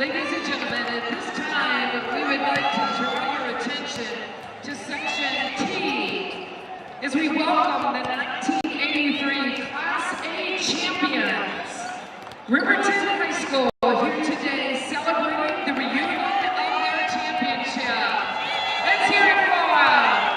Ladies and gentlemen, at this time, we would like to draw your attention to Section T as we welcome the 1983 Class A champions. Riverton High School here today celebrating the reunion of their championship. Let's hear it for them.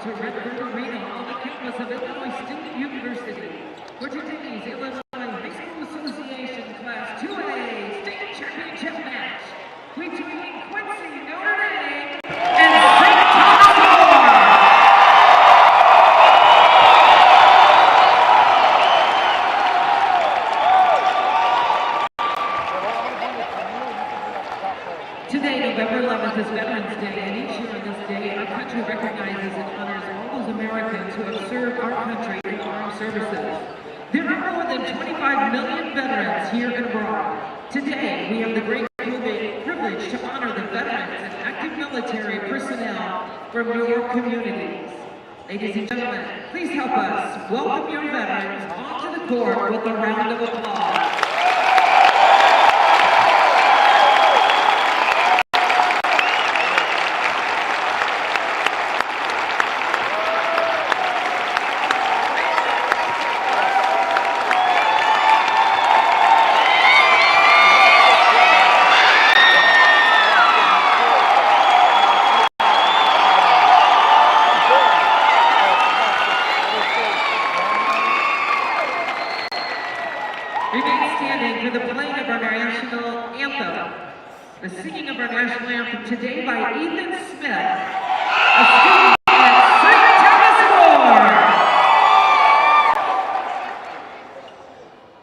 to Redbird Arena on the campus of Illinois State University for today's Illinois High School Association Class 2A State Championship match between Quincy, Notre Dame, and St. Today, November 11th, is Veterans Day, and each year on this day, our country recognizes and honors all those Americans who have served our country in armed services. There are more than 25 million veterans here and abroad. Today, we have the great privilege to honor the veterans and active military personnel from your communities. Ladies and gentlemen, please help us welcome your veterans onto the court with a round of applause. Remain standing for the playing of our national anthem. The singing of our national anthem today by Ethan Smith, a student at St. Thomas More.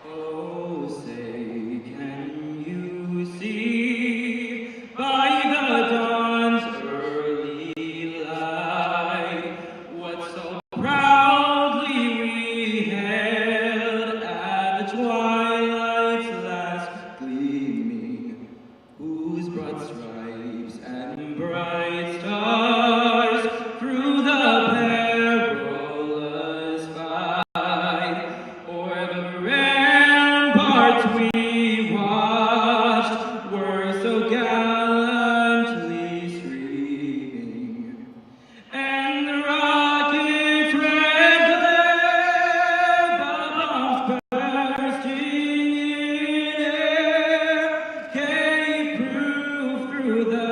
Oh, say, can you see by the dawn's early light what so proudly we hailed at the twilight's last gleaming, whose broad stripes and bright stars through the perilous fight o'er the ramparts we watched were so gallantly streaming, and the rocket's red glare, the bombs bursting in air, gave proof through the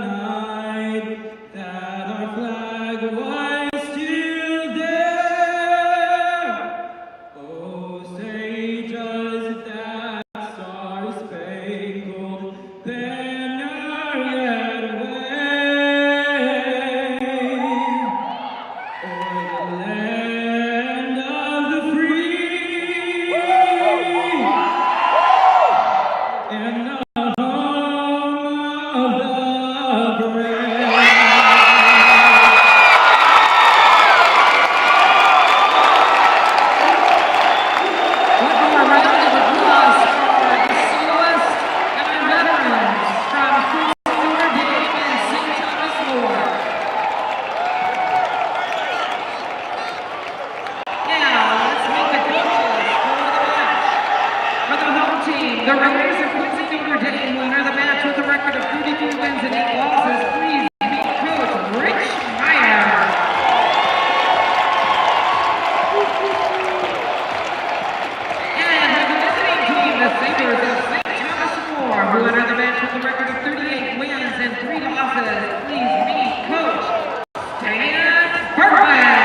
night that our flag was still there. Oh, say does that star-spangled banner yet wave o'er the land of the free and the home of the brave? One more round of applause for the soloist and our veterans from Quincy, Notre Dame, and St. Thomas More. Now, let's meet the coaches for the match. For the home team, the Raiders of Quincy, Notre Dame, who enter the match with a record of 33 wins and 8 losses. Please meet Coach Rich Meyer. And the visiting team, the Sabres of St. Thomas More, who enter the match with a record of 38 wins and 3 losses. Please meet Coach Stan Bergman.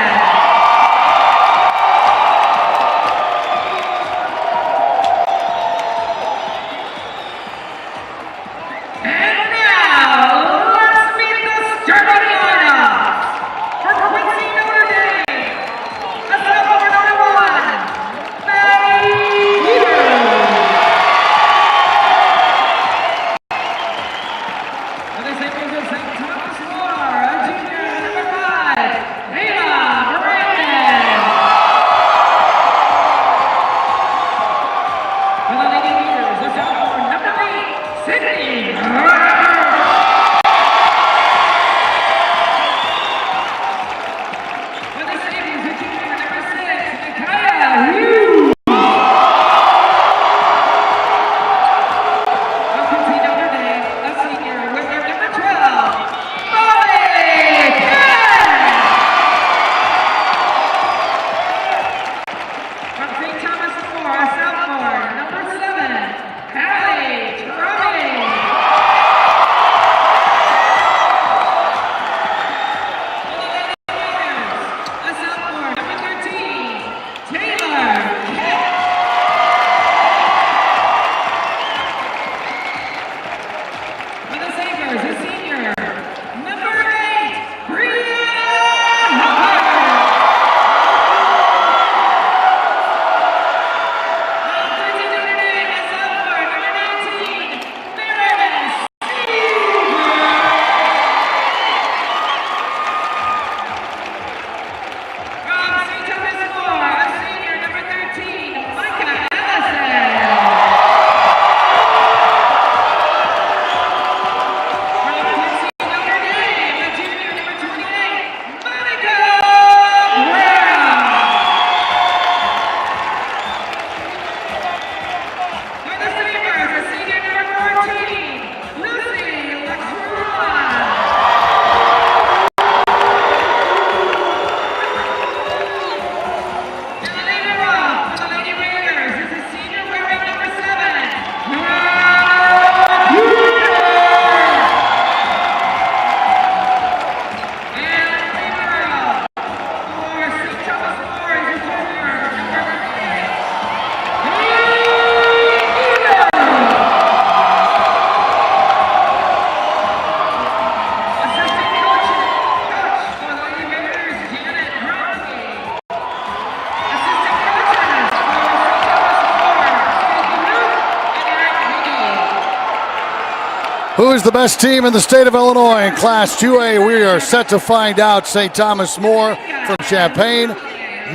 Who is the best team in the state of Illinois in Class 2A? We are set to find out. St. Thomas More from Champaign,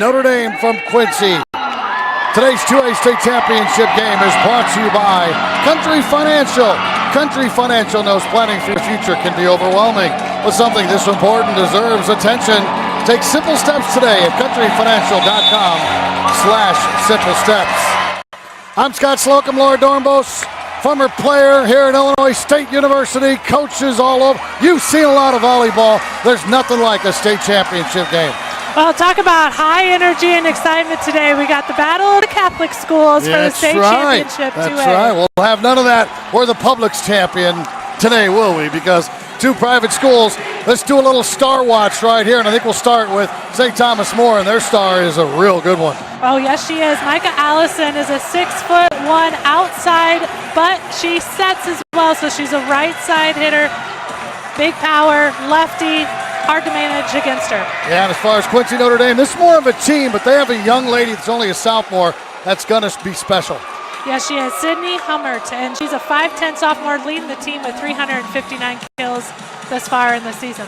Notre Dame from Quincy. Today's 2A state championship game is brought to you by Country Financial. Country Financial knows planning for your future can be overwhelming, but something this important deserves attention. Take simple steps today at countryfinancial.com/simple steps. I'm Scott Slocum, Laura Dornbos, former player here at Illinois State University, coaches all over. You've seen a lot of volleyball. There's nothing like a state championship game. Well, talk about high energy and excitement today. We got the battle of the Catholic schools for the state championship. That's right. We'll have none of that. We're the public's champion today, will we? Because two private schools. Let's do a little star watch right here, and I think we'll start with St. Thomas More, and their star is a real good one. Oh, yes, she is. Micah Allison is a 6'1" outside, but she sets as well, so she's a right side hitter. Big power, lefty, hard to manage against her. Yeah, and as far as Quincy Notre Dame, this is more of a team, but they have a young lady that's only a sophomore that's going to be special. Yes, she has Sydney Hummert, and she's a 5'10" sophomore leading the team with 359 kills thus far in the season.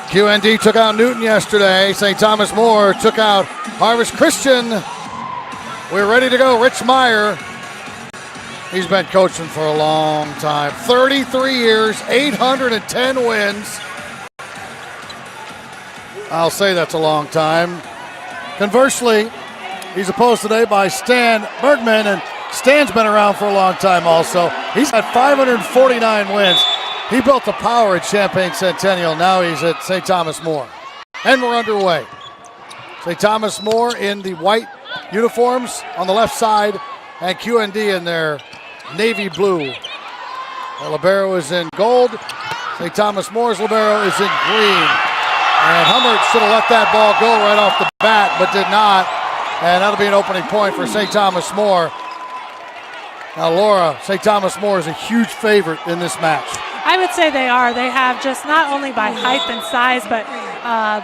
QND took out Newton yesterday. St. Thomas More took out Harvest Christian. We're ready to go. Rich Meyer, he's been coaching for a long time. 33 years, 810 wins. I'll say that's a long time. Conversely, he's opposed today by Stan Bergman, and Stan's been around for a long time also. He's had 549 wins. He built the power at Champaign Centennial. Now he's at St. Thomas More. And we're underway. St. Thomas More in the white uniforms on the left side, and QND in their navy blue. The libero is in gold. St. Thomas More's libero is in green. And Hummert should have let that ball go right off the bat, but did not. And that'll be an opening point for St. Thomas More. Now, Laura, St. Thomas More is a huge favorite in this match. I would say they are. They have just not only by height and size, but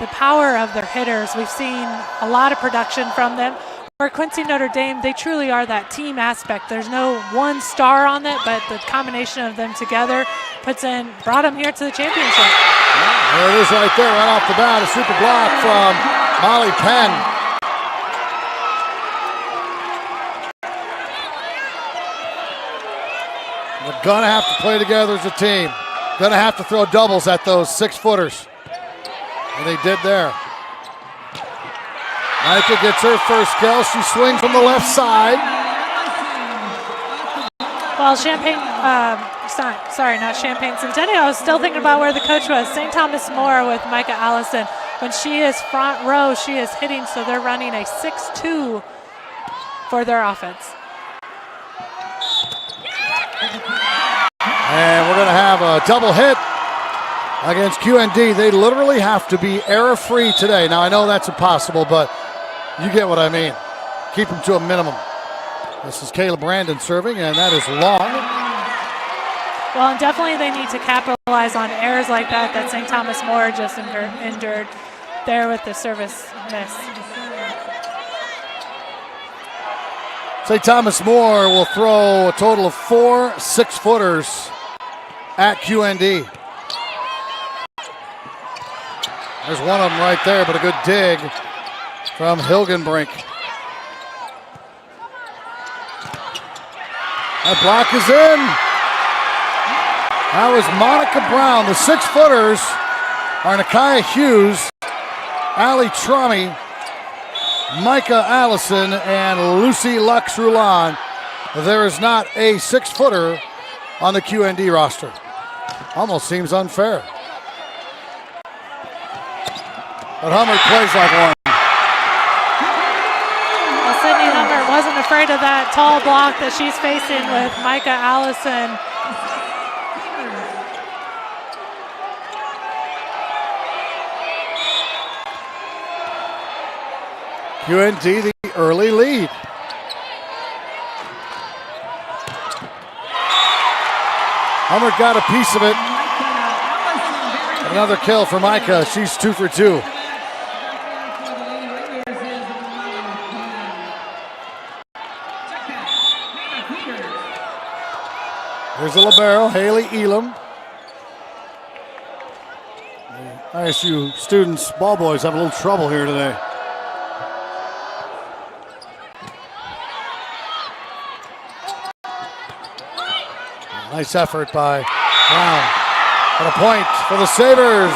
the power of their hitters. We've seen a lot of production from them. For Quincy Notre Dame, they truly are that team aspect. There's no one star on it, but the combination of them together brought them here to the championship. There it is right there, right off the bat, a super block from Molly Penn. They're gonna have to play together as a team. Gonna have to throw doubles at those 6-footers. And they did there. Micah gets her first kill. She swings from the left side. Well, Champaign, sorry, not Champaign Centennial. I was still thinking about where the coach was. St. Thomas More with Micah Allison. When she is front row, she is hitting, so they're running a 6-2 for their offense. And we're going to have a double hit against QND. They literally have to be error-free today. Now, I know that's impossible, but you get what I mean. Keep them to a minimum. This is Caleb Brandon serving, and that is long. Well, and definitely they need to capitalize on errors like that St. Thomas More just endured there with the service miss. St. Thomas More will throw a total of 4 6-footers at QND. There's one of them right there, but a good dig from Hilgenbrink. That block is in. That was Monica Brown. The 6-footers are Nakia Hughes, Allie Trummy, Micah Allison, and Lucy Lux-Roulan. There is not a 6-footer on the QND roster. Almost seems unfair. But Hummert plays like one. Well, Sydney Hummert wasn't afraid of that tall block that she's facing with Micah Allison. QND the early lead. Hummert got a piece of it. Another kill for Micah. She's 2 for 2. Here's the libero, Haley Elam. ISU students, ball boys, have a little trouble here today. Nice effort by Brown. And a point for the Sabres.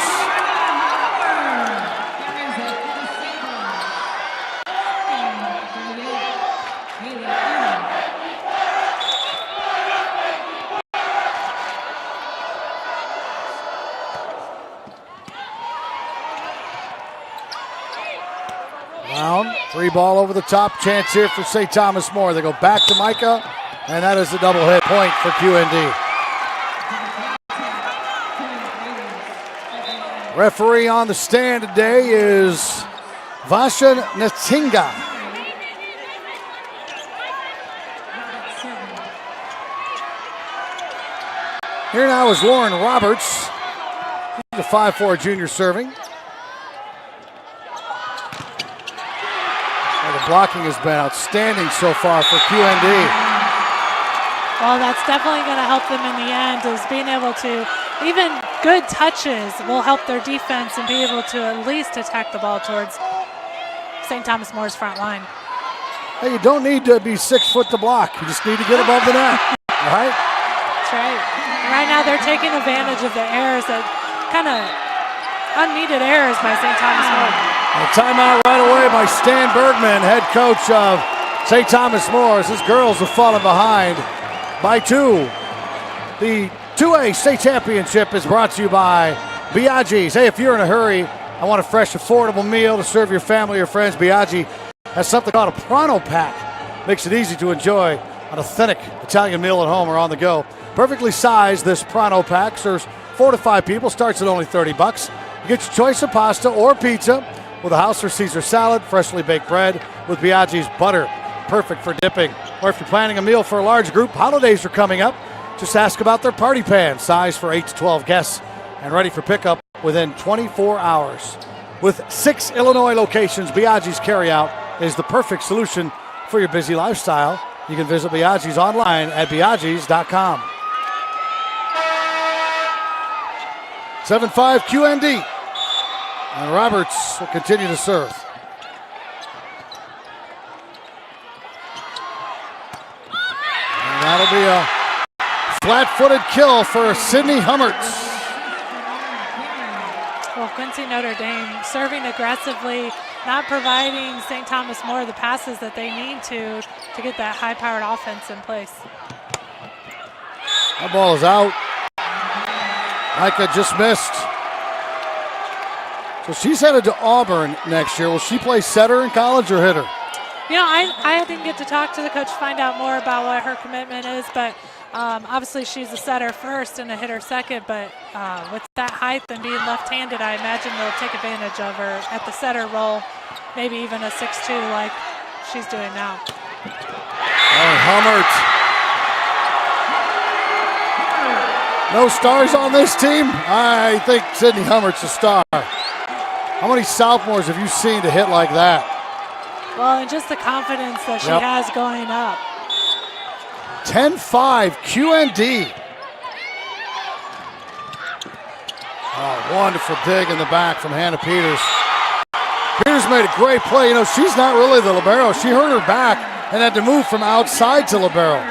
Brown, three ball over the top. Chance here for St. Thomas More. They go back to Micah, and that is a double hit point for QND. Referee on the stand today is Vashan Natinga. Here now is Lauren Roberts, the 5'4" junior serving. The blocking has been outstanding so far for QND. Well, that's definitely going to help them in the end, is being able to, even good touches will help their defense and be able to at least attack the ball towards St. Thomas More's front line. Hey, you don't need to be 6 foot to block. You just need to get above the net, all right? That's right. And right now they're taking advantage of the errors, that kind of unneeded errors by St. Thomas More. A timeout right away by Stan Bergman, head coach of St. Thomas More. His girls have fallen behind by 2. The 2A state championship is brought to you by Biaggi's. Hey, if you're in a hurry, I want a fresh, affordable meal to serve your family or friends. Biaggi has something called a Pronto Pack. Makes it easy to enjoy an authentic Italian meal at home or on the go. Perfectly sized, this Pronto Pack serves 4 to 5 people. Starts at only $30. You get your choice of pasta or pizza with a house or Caesar salad, freshly baked bread with Biaggi's butter. Perfect for dipping. Or if you're planning a meal for a large group, holidays are coming up. Just ask about their party pan, size for 8 to 12 guests, and ready for pickup within 24 hours. With 6 Illinois locations, Biaggi's Carryout is the perfect solution for your busy lifestyle. You can visit Biaggi's online at biaggi's.com. 7-5 QND. And Roberts will continue to serve. And that'll be a flat-footed kill for Sydney Hummerts. Well, Quincy Notre Dame serving aggressively, not providing St. Thomas More the passes that they need to get that high-powered offense in place. That ball is out. Micah just missed. So she's headed to Auburn next year. Will she play setter in college or hitter? You know, I didn't get to talk to the coach to find out more about what her commitment is, but obviously she's a setter first and a hitter second, but with that height and being left-handed, I imagine they'll take advantage of her at the setter role, maybe even a 6'2" like she's doing now. Oh, Hummert. No stars on this team? I think Sydney Hummert's a star. How many sophomores have you seen to hit like that? Well, and just the confidence that she has going up. 10-5 QND. Oh, wonderful dig in the back from Hannah Peters. Peters made a great play. You know, she's not really the libero. She hurt her back and had to move from outside to libero.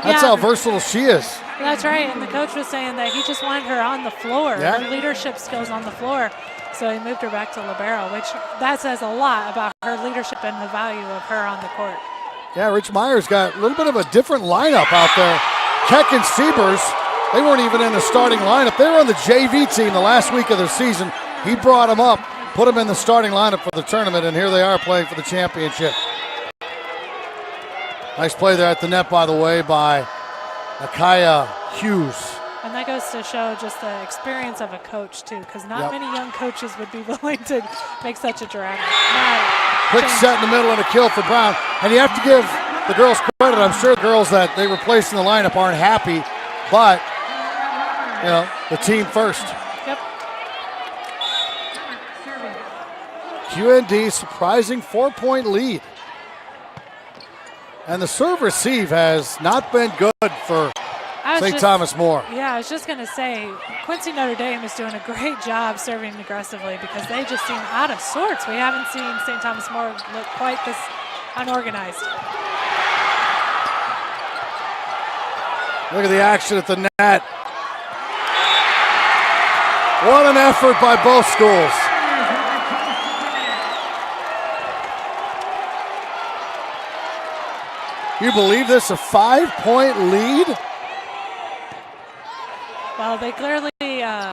That's how versatile she is. That's right, and the coach was saying that he just wanted her on the floor. Yeah. Her leadership skills on the floor. So he moved her back to libero, which that says a lot about her leadership and the value of her on the court. Yeah, Rich Meyer's got a little bit of a different lineup out there. Keck and Siebers, they weren't even in the starting lineup. They were on the JV team the last week of their season. He brought them up, put them in the starting lineup for the tournament, and here they are playing for the championship. Nice play there at the net, by the way, by Nakaya Hughes. And that goes to show just the experience of a coach, too, because not many young coaches would be willing to make such a dramatic. Quick set in the middle and a kill for Brown. And you have to give the girls credit. I'm sure the girls that they replaced in the lineup aren't happy, but, you know, the team first. Yep. QND surprising 4-point lead. And the serve receive has not been good for St. Thomas More. Yeah, I was just going to say, Quincy Notre Dame is doing a great job serving aggressively because they just seem out of sorts. We haven't seen St. Thomas More look quite this unorganized. Look at the action at the net. What an effort by both schools. You believe this, a 5-point lead? Well, they clearly had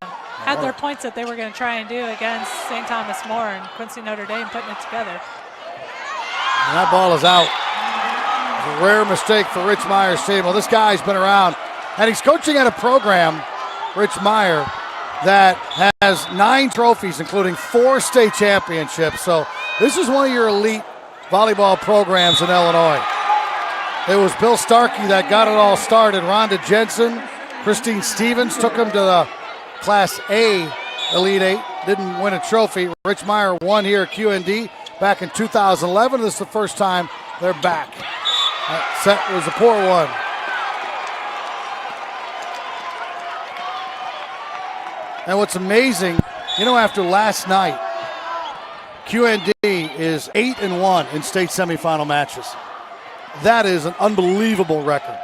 their points that they were going to try and do against St. Thomas More, and Quincy Notre Dame putting it together. And that ball is out. It's a rare mistake for Rich Meyer's team. Well, this guy's been around, and he's coaching at a program, Rich Meyer, that has 9 trophies, including 4 state championships. So this is one of your elite volleyball programs in Illinois. It was Bill Starkey that got it all started. Rhonda Jensen, Christine Stevens took him to the Class A Elite 8. Didn't win a trophy. Rich Meyer won here at QND back in 2011. This is the first time they're back. That set was a poor one. And what's amazing, after last night, QND is 8-1 in state semifinal matches. That is an unbelievable record.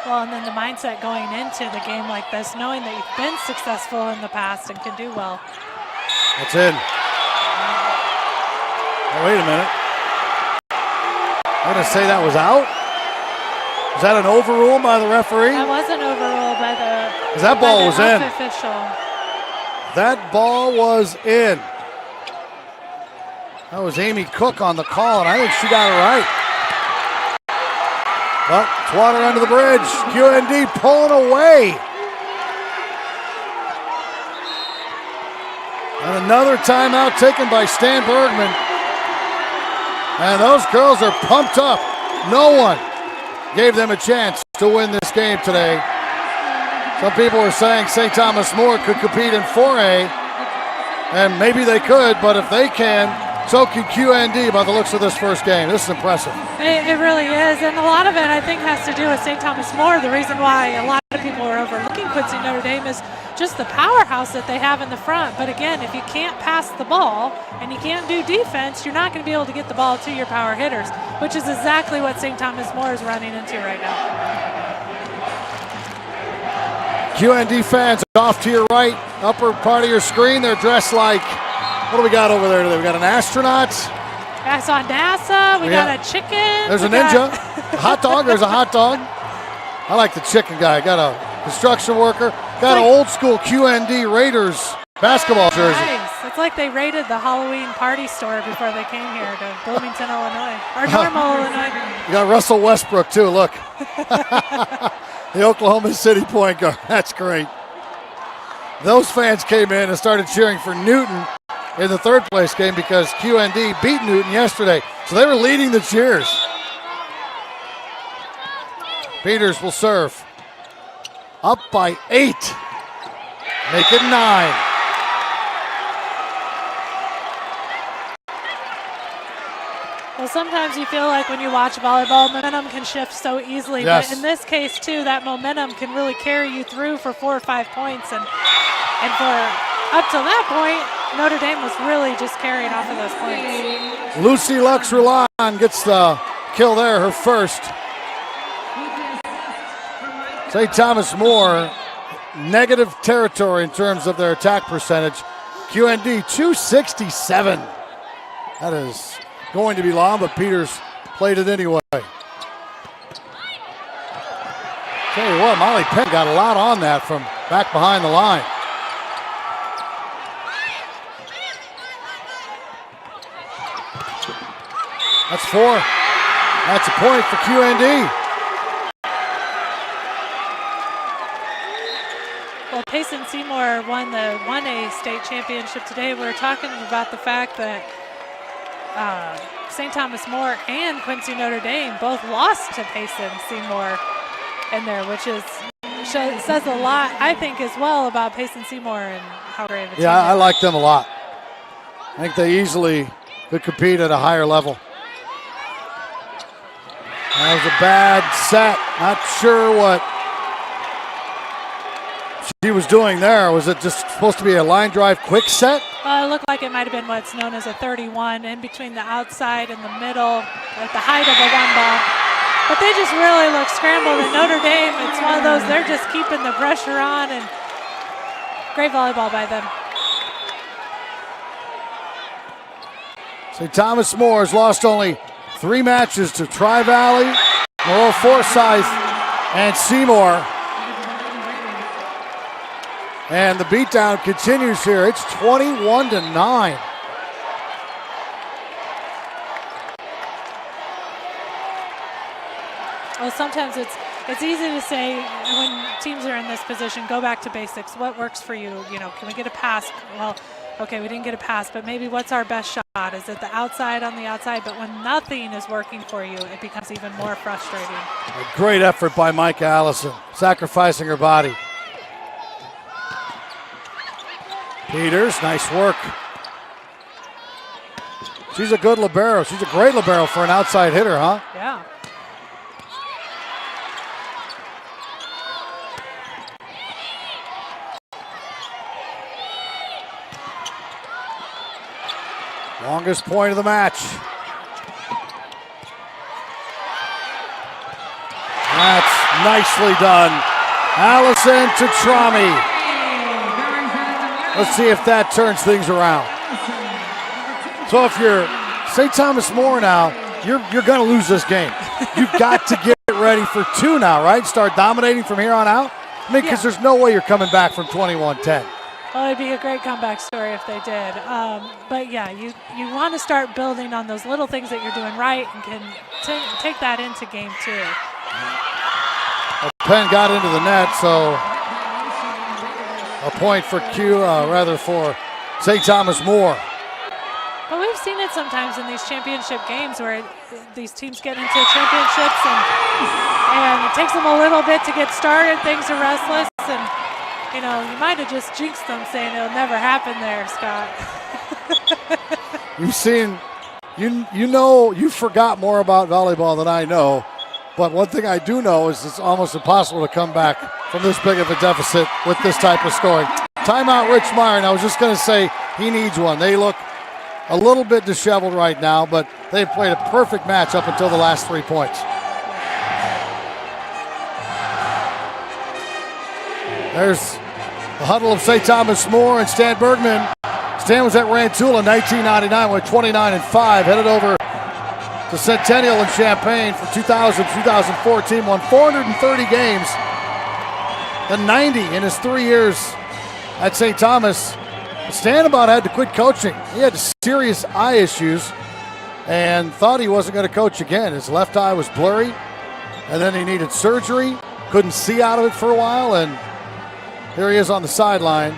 Well, and then the mindset going into the game like this, knowing that you've been successful in the past and can do well. That's in. Oh, wait a minute. I'm going to say that was out? Is that an overrule by the referee? That was an overrule by the, because that ball was in. Official. That ball was in. That was Amy Cook on the call, and I think she got it right. But it's water under the bridge. QND pulling away. And another timeout taken by Stan Bergman. And those girls are pumped up. No one gave them a chance to win this game today. Some people are saying St. Thomas More could compete in 4A. And maybe they could, but if they can, so can QND by the looks of this first game. This is impressive. It really is, and a lot of it I think has to do with St. Thomas More. The reason why a lot of people are overlooking Quincy Notre Dame is just the powerhouse that they have in the front. But again, if you can't pass the ball and you can't do defense, you're not going to be able to get the ball to your power hitters, which is exactly what St. Thomas More is running into right now. QND fans off to your right, upper part of your screen. They're dressed like, what do we got over there today? We got an astronaut. I saw NASA. We got a chicken. There's a ninja. A hot dog. There's a hot dog. I like the chicken guy. Got a construction worker. Got an old school QND Raiders basketball jersey. Nice. It's like they raided the Halloween party store before they came here to Bloomington, Illinois. Or Normal, Illinois. You got Russell Westbrook, too. Look. The Oklahoma City point guard. That's great. Those fans came in and started cheering for Newton in the third place game because QND beat Newton yesterday. So they were leading the cheers. Peters will serve. Up by 8. Make it 9. Well, sometimes you feel like when you watch volleyball, momentum can shift so easily. Yes. But in this case, too, that momentum can really carry you through for 4 or 5 points. And for up till that point, Notre Dame was really just carrying off of those points. Lucy Lux-Rulon gets the kill there, her first. St. Thomas More, negative territory in terms of their attack percentage. QND 267. That is going to be long, but Peters played it anyway. Tell you what, Molly Penn got a lot on that from back behind the line. That's 4. That's a point for QND. Well, Payson Seymour won the 1A state championship today. We were talking about the fact that St. Thomas More and Quincy Notre Dame both lost to Payson Seymour in there, which says a lot, I think, as well about Payson Seymour and how great of a team. Yeah, I like them a lot. I think they easily could compete at a higher level. That was a bad set. Not sure what she was doing there? Was it just supposed to be a line drive quick set? It looked like it might have been what's known as a 31 in between the outside and the middle at the height of a one ball. But they just really look scrambled. And Notre Dame, it's one of those, they're just keeping the pressure on, and great volleyball by them. St. Thomas More has lost only 3 matches to Tri-Valley, Moreau Forsyth, and Seymour. And the beatdown continues here. It's 21-9. Well, sometimes it's easy to say when teams are in this position, go back to basics. What works for you? You know, can we get a pass? Well, okay, we didn't get a pass, but maybe what's our best shot? Is it the outside on the outside? But when nothing is working for you, it becomes even more frustrating. A great effort by Micah Allison, sacrificing her body. Peters, nice work. She's a good libero. She's a great libero for an outside hitter, huh? Yeah. Longest point of the match. That's nicely done. Allison to Trami. Let's see if that turns things around. So if you're St. Thomas More now, you're going to lose this game. You've got to get ready for 2 now, right? Start dominating from here on out? I mean, because there's no way you're coming back from 21-10. Well, it'd be a great comeback story if they did. But yeah, you want to start building on those little things that you're doing right and can take that into game 2. Well, Penn got into the net, so a point for for St. Thomas More. But we've seen it sometimes in these championship games where these teams get into championships and it takes them a little bit to get started. Things are restless, and you know, you might have just jinxed them saying it'll never happen there, Scott. You've seen, you know, you forgot more about volleyball than I know. But one thing I do know is it's almost impossible to come back from this big of a deficit with this type of scoring. Timeout, Rich Meyer. And I was just going to say he needs one. They look a little bit disheveled right now, but they played a perfect match up until the last 3 points. There's the huddle of St. Thomas More and Stan Bergman. Stan was at Rantoul in 1999 with 29-5, headed over to Centennial in Champaign from 2000-2014, won 430 games, and 90 in his 3 years at St. Thomas. Stan about had to quit coaching. He had serious eye issues and thought he wasn't going to coach again. His left eye was blurry, and then he needed surgery, couldn't see out of it for a while, and here he is on the sideline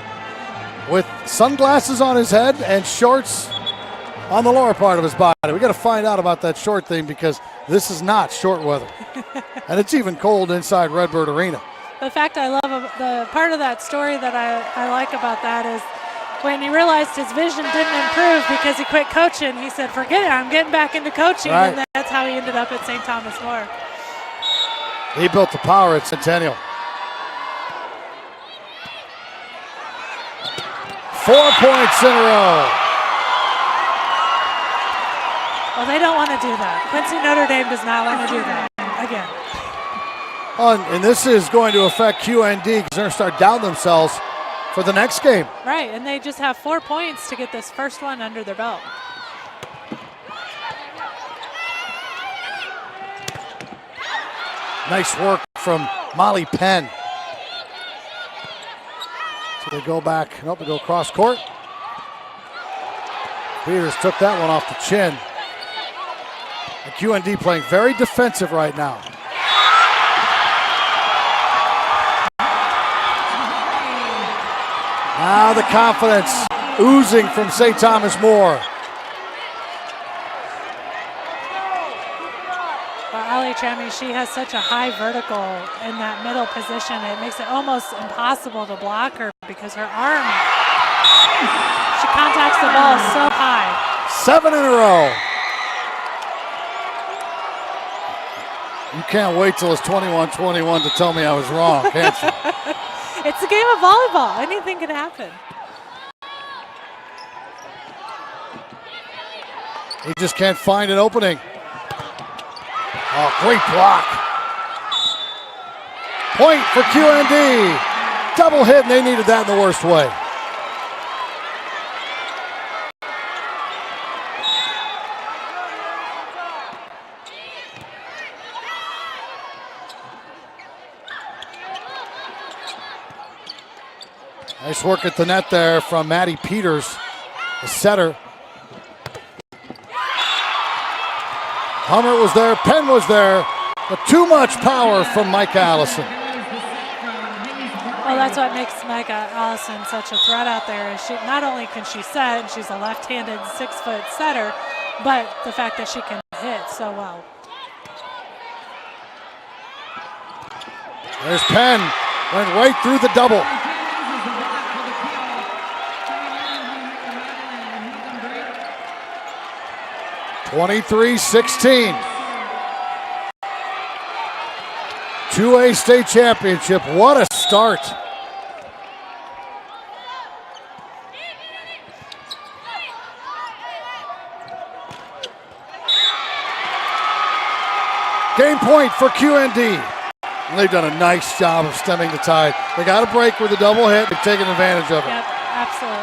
with sunglasses on his head and shorts on the lower part of his body. We got to find out about that short thing because this is not short weather. And it's even cold inside Redbird Arena. The fact I love, the part of that story that I like about that is when he realized his vision didn't improve because he quit coaching, he said, forget it, I'm getting back into coaching. Right. And that's how he ended up at St. Thomas More. He built the power at Centennial. 4 points in a row. Well, they don't want to do that. Quincy Notre Dame does not want to do that again. And this is going to affect QND because they're going to start doubting themselves for the next game. Right, and they just have 4 points to get this first one under their belt. Nice work from Molly Penn. So they go back, nope, they go cross court. Peters took that one off the chin. And QND playing very defensive right now. Now the confidence oozing from St. Thomas More. Ali Trami, she has such a high vertical in that middle position. It makes it almost impossible to block her because her arm, she contacts the ball so high. 7 in a row. You can't wait till it's 21-21 to tell me I was wrong, can't you? It's a game of volleyball. Anything can happen. He just can't find an opening. Oh, great block. Point for QND. Double hit, and they needed that in the worst way. Nice work at the net there from Maddie Peters, the setter. Hummer was there, Penn was there, but too much power from Micah Allison. Well, that's what makes Micah Allison such a threat out there. Is she not only can she set, she's a left-handed 6-foot setter, but the fact that she can hit so well. There's Penn, went right through the double. (23-16). 2A state championship. What a start. Game point for QND. And they've done a nice job of stemming the tide. They got a break with a double hit. They're taking advantage of it. Yep, absolutely.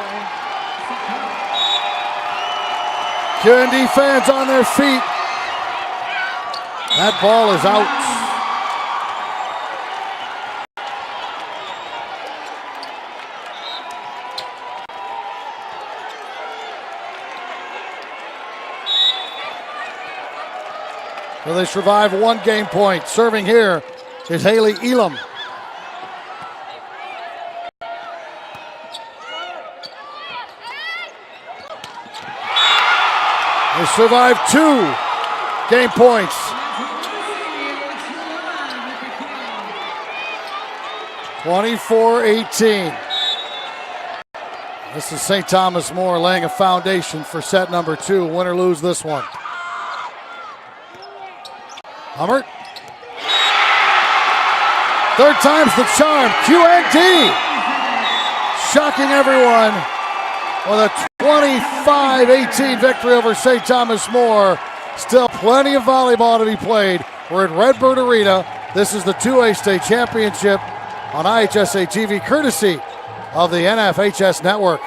QND fans on their feet. That ball is out. So they survive one game point. Serving here is Haley Elam. They survive 2 game points. (24-18). This is St. Thomas More laying a foundation for set number 2. Win or lose this one. Hummert. Third time's the charm. QND shocking everyone with a 25-18 victory over St. Thomas More. Still plenty of volleyball to be played. We're at Redbird Arena. This is the 2A state championship on IHSA TV, courtesy of the NFHS network.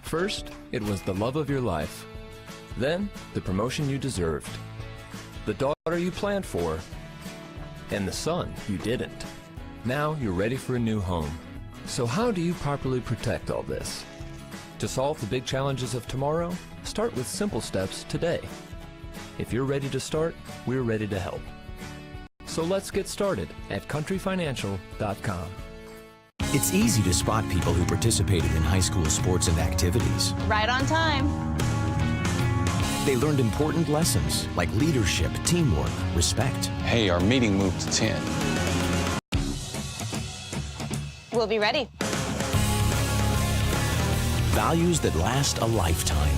First, it was the love of your life. Then, the promotion you deserved. The daughter you planned for. And the son you didn't. Now you're ready for a new home. So how do you properly protect all this? To solve the big challenges of tomorrow, start with simple steps today. If you're ready to start, we're ready to help. So let's get started at countryfinancial.com. It's easy to spot people who participated in high school sports and activities. Right on time. They learned important lessons like leadership, teamwork, respect. Hey, our meeting moved to 10. We'll be ready. Values that last a lifetime.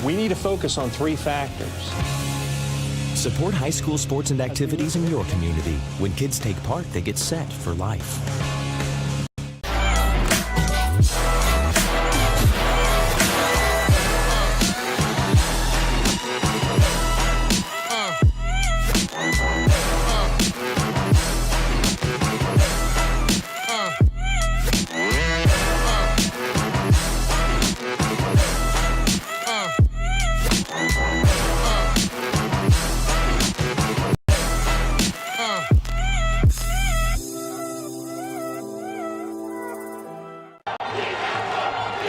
We need to focus on 3 factors. Support high school sports and activities in your community. When kids take part, they get set for life.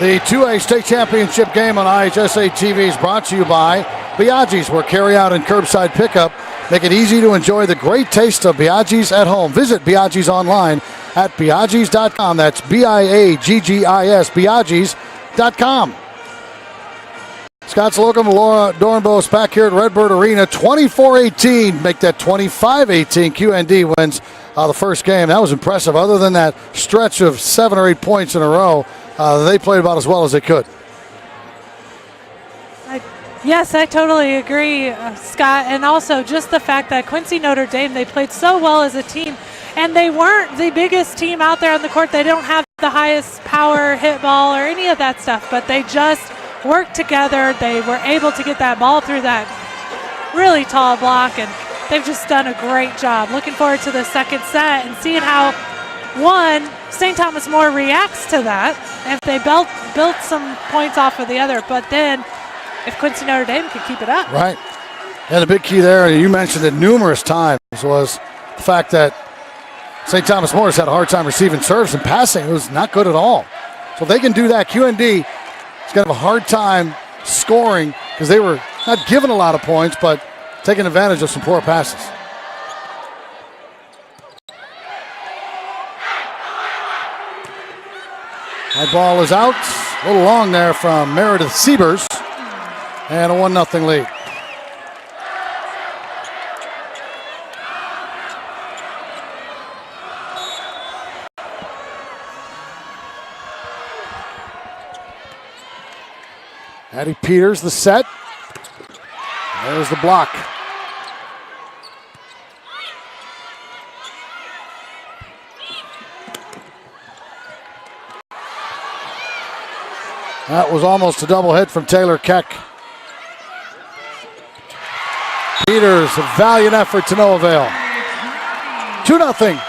The 2A state championship game on IHSA TV is brought to you by Biaggi's, where carry-out and curbside pickup make it easy to enjoy the great taste of Biaggi's at home. Visit Biaggi's online at Biaggi's.com. That's Biaggis, Biaggi's.com. Scott Slocum, Laura Dornbos back here at Redbird Arena. 24-18, make that 25-18. QND wins the first game. That was impressive. Other than that stretch of 7 or 8 points in a row, they played about as well as they could. Yes, I totally agree, Scott. And also just the fact that Quincy Notre Dame, they played so well as a team. And they weren't the biggest team out there on the court. They don't have the highest power hit ball or any of that stuff, but they just worked together. They were able to get that ball through that really tall block, and they've just done a great job. Looking forward to the second set and seeing how, one, St. Thomas More reacts to that, if they built some points off of the other, but then if Quincy Notre Dame could keep it up. Right. And the big key there, and you mentioned it numerous times, was the fact that St. Thomas More has had a hard time receiving serves and passing. It was not good at all. So if they can do that, QND is going to have a hard time scoring because they were not given a lot of points, but taking advantage of some poor passes. That ball is out. A little long there from Meredith Siebers. And a 1-0 lead. Addie Peters, the set. There's the block. That was almost a double hit from Taylor Keck. Peters, a valiant effort to no avail. 2-0.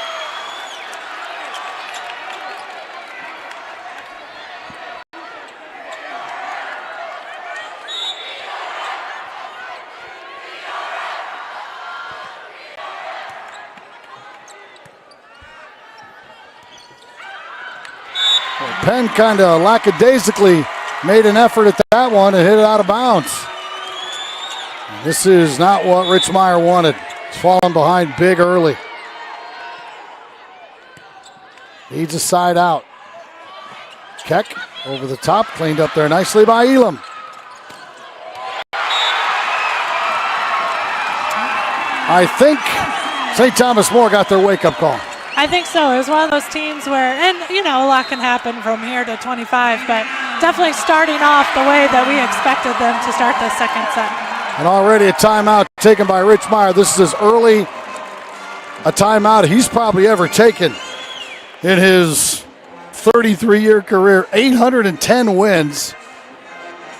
Penn kind of lackadaisically made an effort at that one and hit it out of bounds. This is not what Rich Meyer wanted. He's falling behind big early. Needs a side out. Keck over the top, cleaned up there nicely by Elam. I think St. Thomas More got their wake-up call. I think so. It was one of those teams where, and you know, a lot can happen from here to 25, but definitely starting off the way that we expected them to start the second set. And already a timeout taken by Rich Meyer. This is as early a timeout he's probably ever taken in his 33-year career. 810 wins.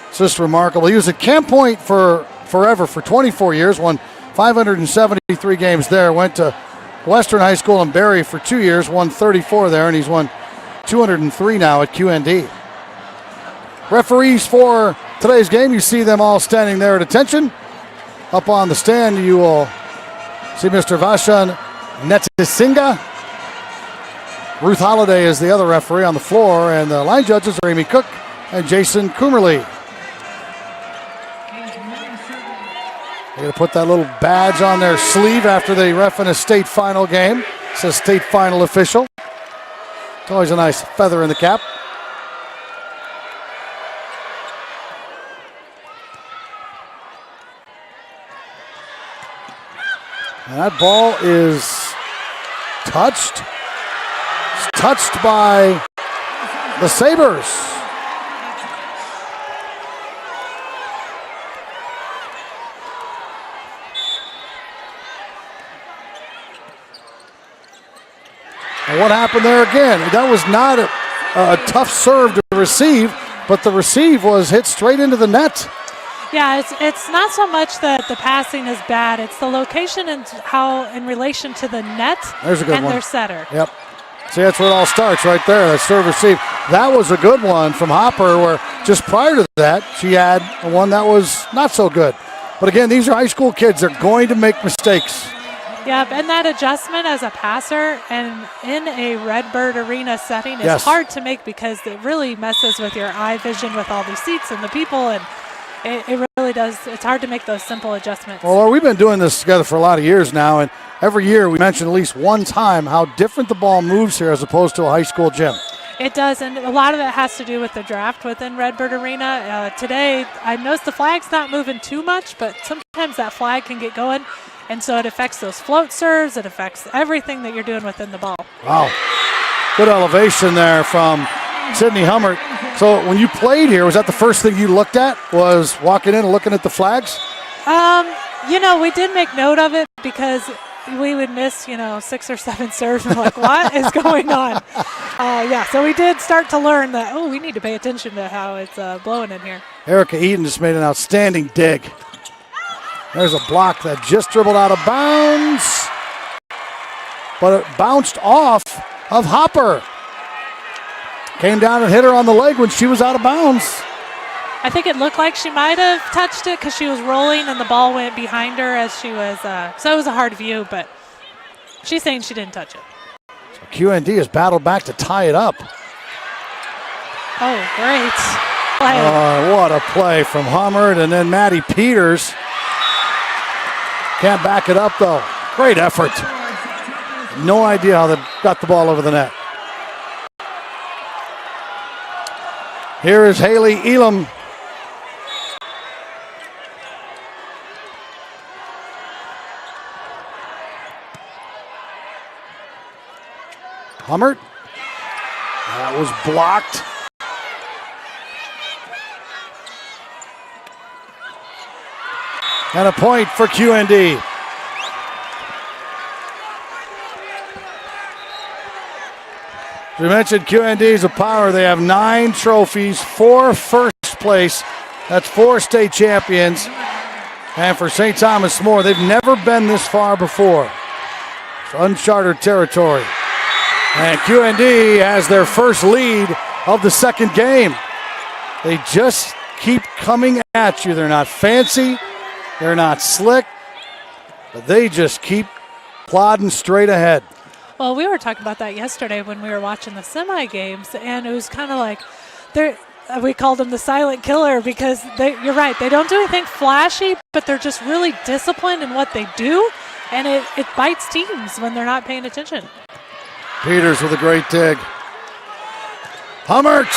It's just remarkable. He was at Camp Point for forever, for 24 years, won 573 games there, went to Western High School in Barrie for 2 years, won 34 there, and he's won 203 now at QND. Referees for today's game, you see them all standing there at attention. Up on the stand, you will see Mr. Vashan Netisinga. Ruth Holliday is the other referee on the floor, and the line judges are Amy Cook and Jason Coomerly. They're going to put that little badge on their sleeve after they ref in a state final game. It says state final official. It's always a nice feather in the cap. And that ball is touched. It's touched by the Sabres. And what happened there again? That was not a tough serve to receive, but the receive was hit straight into the net. Yeah, it's not so much that the passing is bad. It's the location and how in relation to the net There's a good and one. their setter. Yep. See, that's where it all starts right there, that serve receive. That was a good one from Hopper, where just prior to that, she had one that was not so good. But again, these are high school kids. They're going to make mistakes. Yeah, and that adjustment as a passer and in a Redbird Arena setting is hard to make because it really messes with your eye vision with all the seats and the people, and it really does. It's hard to make those simple adjustments. Well, we've been doing this together for a lot of years now, and every year we mention at least one time how different the ball moves here as opposed to a high school gym. It does, and a lot of it has to do with the draft within Redbird Arena. Today, I noticed the flag's not moving too much, but sometimes that flag can get going, and so it affects those float serves. It affects everything that you're doing within the ball. Wow. Good elevation there from Sydney Hummert. So when you played here, was that the first thing you looked at, was walking in and looking at the flags? We did make note of it because we would miss, 6 or 7 serves. We're like, what is going on? So we did start to learn that, we need to pay attention to how it's blowing in here. Erica Eaton just made an outstanding dig. There's a block that just dribbled out of bounds, but it bounced off of Hopper. Came down and hit her on the leg when she was out of bounds. I think it looked like she might have touched it because she was rolling and the ball went behind her as she was, so it was a hard view, but she's saying she didn't touch it. So QND has battled back to tie it up. Oh, great play. What a play from Hummert, and then Maddie Peters. Can't back it up though. Great effort. No idea how they got the ball over the net. Here is Haley Elam. Hummert. That was blocked. And a point for QND. As we mentioned, QND is a power. They have 9 trophies, 4 first place. That's 4 state champions. And for St. Thomas More, they've never been this far before. It's uncharted territory. And QND has their first lead of the second game. They just keep coming at you. They're not fancy. They're not slick. But they just keep plodding straight ahead. Well, we were talking about that yesterday when we were watching the semi-games, and it was kind of like we called them the silent killer because you're right, they don't do anything flashy, but they're just really disciplined in what they do, and it bites teams when they're not paying attention. Peters with a great dig. Hummert.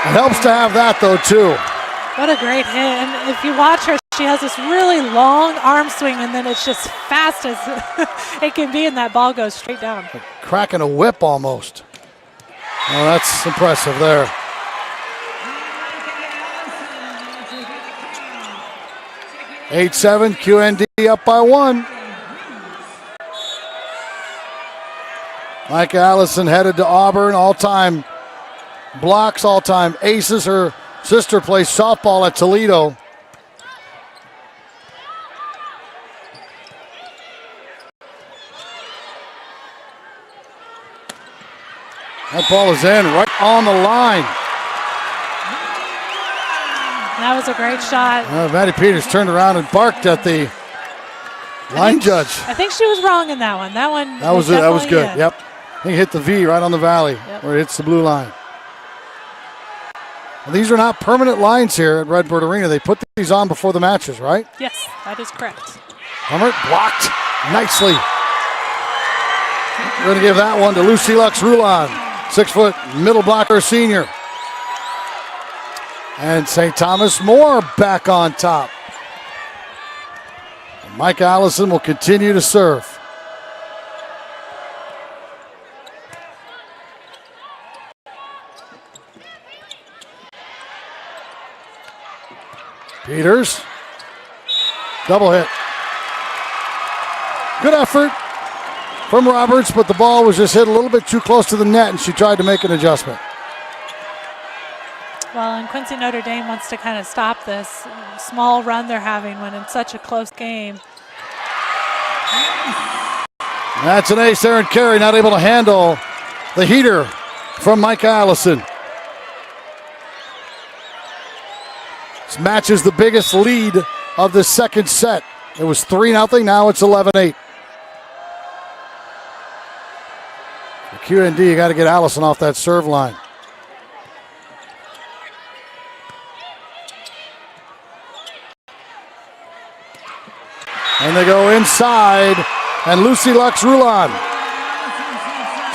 It helps to have that, though, too. What a great hit. And if you watch her, she has this really long arm swing, and then it's just fast as it can be, and that ball goes straight down. Like cracking a whip almost. Oh, that's impressive there. (8-7), QND up by 1. Micah Allison headed to Auburn, all-time blocks, all-time aces. Her sister plays softball at Toledo. That ball is in, right on the line. That was a great shot. Maddie Peters turned around and barked at the line judge. I think she was wrong in that one. That was good. In. Yep. He hit the V right on the valley where it hits the blue line. Well, these are not permanent lines here at Redbird Arena. They put these on before the matches, right? Yes, that is correct. Hummert blocked nicely. We're going to give that one to Lucy Lux-Rulon, 6-foot middle blocker senior. And St. Thomas More back on top. And Mike Allison will continue to serve. Peters, double hit. Good effort from Roberts, but the ball was just hit a little bit too close to the net, and she tried to make an adjustment. Well, and Quincy Notre Dame wants to kind of stop this small run they're having when it's such a close game. That's an ace. Aaron Carey not able to handle the heater from Mike Allison. This matches the biggest lead of the second set. It was 3-0, now it's 11-8. For QND, you got to get Allison off that serve line. And they go inside, and Lucy Lux-Rulon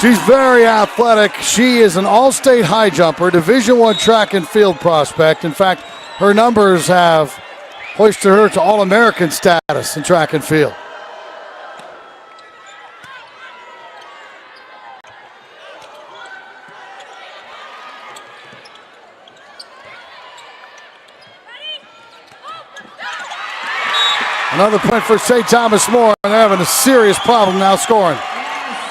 She's very athletic. She is an all-state high jumper, Division I track and field prospect. In fact, her numbers have hoisted her to All-American status in track and field. Another point for St. Thomas More, and they're having a serious problem now scoring.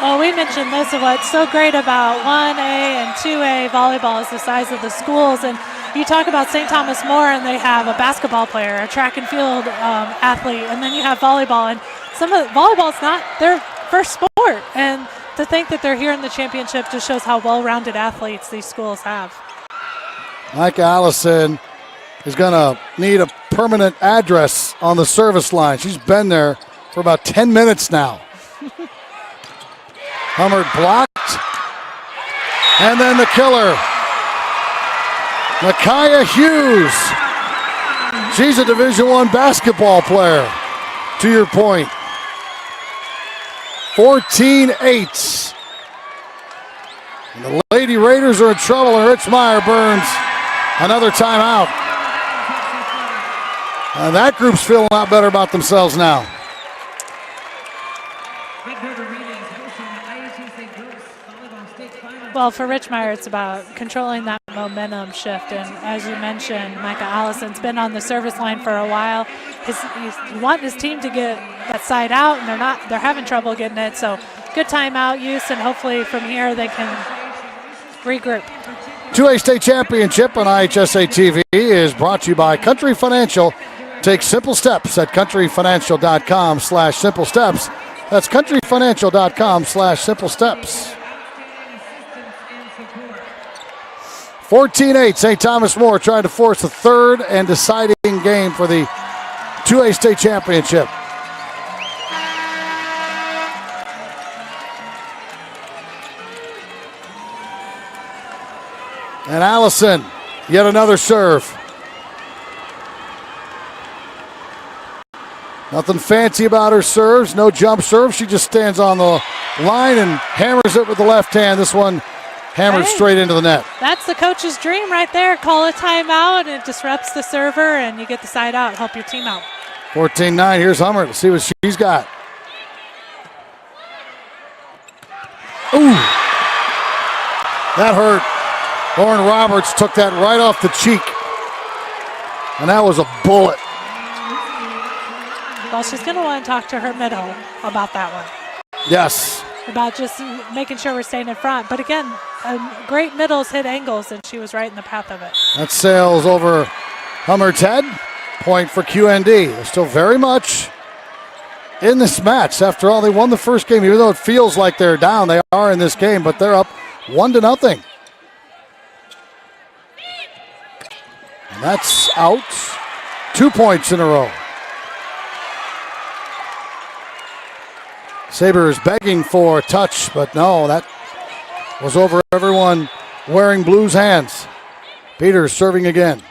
Well, we mentioned this, what's so great about 1A and 2A volleyball is the size of the schools. And you talk about St. Thomas More, and they have a basketball player, a track and field athlete, and then you have volleyball. And volleyball's not their first sport. And to think that they're here in the championship just shows how well-rounded athletes these schools have. Micah Allison is going to need a permanent address on the service line. She's been there for about 10 minutes now. Hummert blocked. And then the killer, Micaiah Hughes. She's a Division I basketball player, to your point. 14-8. And the Lady Raiders are in trouble, and Rich Meyer burns another timeout. And that group's feeling a lot better about themselves now. Well, for Rich Meyer, it's about controlling that momentum shift. And as you mentioned, Micah Allison's been on the service line for a while. He wants his team to get that side out, and they're having trouble getting it. So good timeout use, and hopefully from here they can regroup. 2A State Championship on IHSA TV is brought to you by Country Financial. Take simple steps at countryfinancial.com/simple steps. That's countryfinancial.com/simple steps. 14-8, St. Thomas More trying to force the third and deciding game for the 2A State Championship. And Allison, yet another serve. Nothing fancy about her serves, no jump serve. She just stands on the line and hammers it with the left hand. This one hammered straight into the net. That's the coach's dream right there. Call a timeout, and it disrupts the server, and you get the side out, help your team out. 14-9, here's Hummer to see what she's got. Ooh, that hurt. Lauren Roberts took that right off the cheek, and that was a bullet. Well, she's going to want to talk to her middle about that one. Yes. About just making sure we're staying in front. But again, great middles hit angles, and she was right in the path of it. That sails over Hummer's head. Point for QND. They're still very much in this match. After all, they won the first game. Even though it feels like they're down, they are in this game, but they're up 1-0. And that's out. 2 points in a row. Sabres begging for a touch, but no, that was over everyone wearing Blues hands. Peters serving again.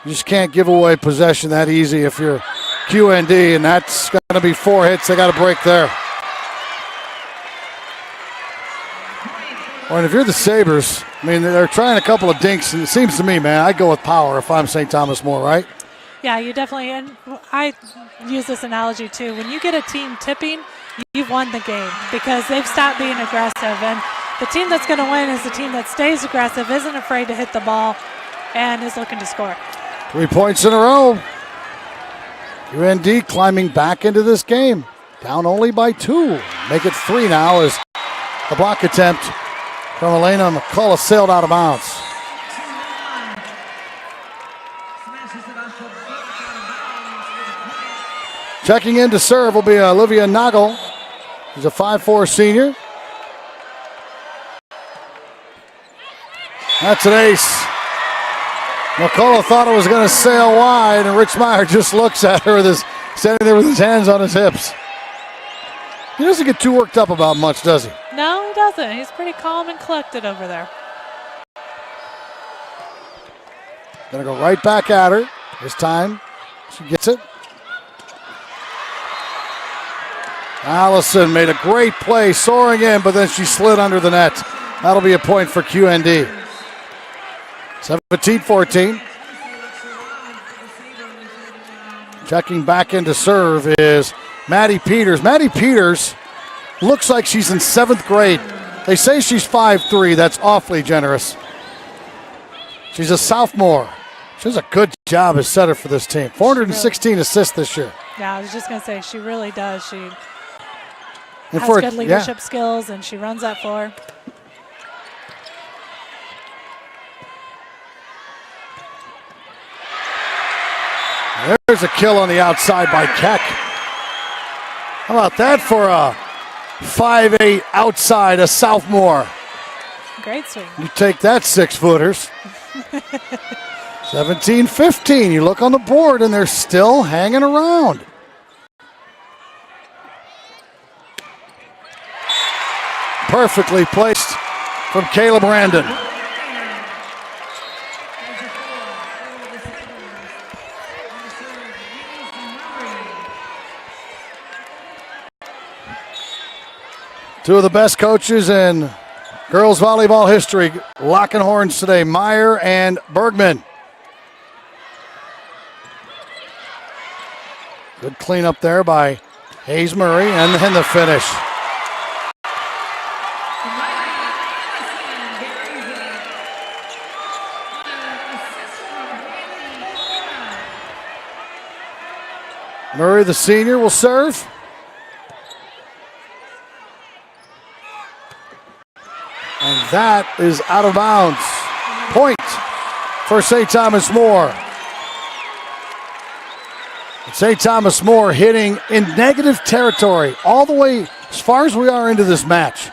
You just can't give away possession that easy if you're QND, and that's going to be 4 hits. They got to break there. Or if you're the Sabres, I mean, they're trying a couple of dinks, and it seems to me, man, I'd go with power if I'm St. Thomas More, right? Yeah, you definitely, and I use this analogy too. When you get a team tipping, you've won the game because they've stopped being aggressive. And the team that's going to win is the team that stays aggressive, isn't afraid to hit the ball, and is looking to score. 3 points in a row. UND climbing back into this game. Down only by 2. Make it 3 now as the block attempt from Elena McCullough sailed out of bounds. Checking in to serve will be Olivia Nagel. She's a 5'4" senior. That's an ace. McCullough thought it was going to sail wide, and Rich Meyer just looks at her standing there with his hands on his hips. He doesn't get too worked up about much, does he? No, he doesn't. He's pretty calm and collected over there. Gonna go right back at her. This time She gets it. Allison made a great play, soaring in, but then she slid under the net. That'll be a point for QND. 17-14. Checking back into serve is Maddie Peters. Maddie Peters looks like she's in 7th grade. They say she's 5'3". That's awfully generous. She's a sophomore. She does a good job as setter for this team. 416 assists this year. Yeah, I was just going to say, she really does. She And has good leadership skills, and she runs that floor. There's a kill on the outside by Keck. How about that for a 5'8" outside, a sophomore? Great swing. You take that, 6-footers. 17-15. You look on the board, and they're still hanging around. Perfectly placed from Kayla Brandon. Two of the best coaches in girls volleyball history locking horns today, Meyer and Bergman. Good cleanup there by Hayes Murray, and then the finish. Murray, the senior, will serve. And that is out of bounds. Point for St. Thomas More. St. Thomas More hitting in negative territory all the way as far as we are into this match.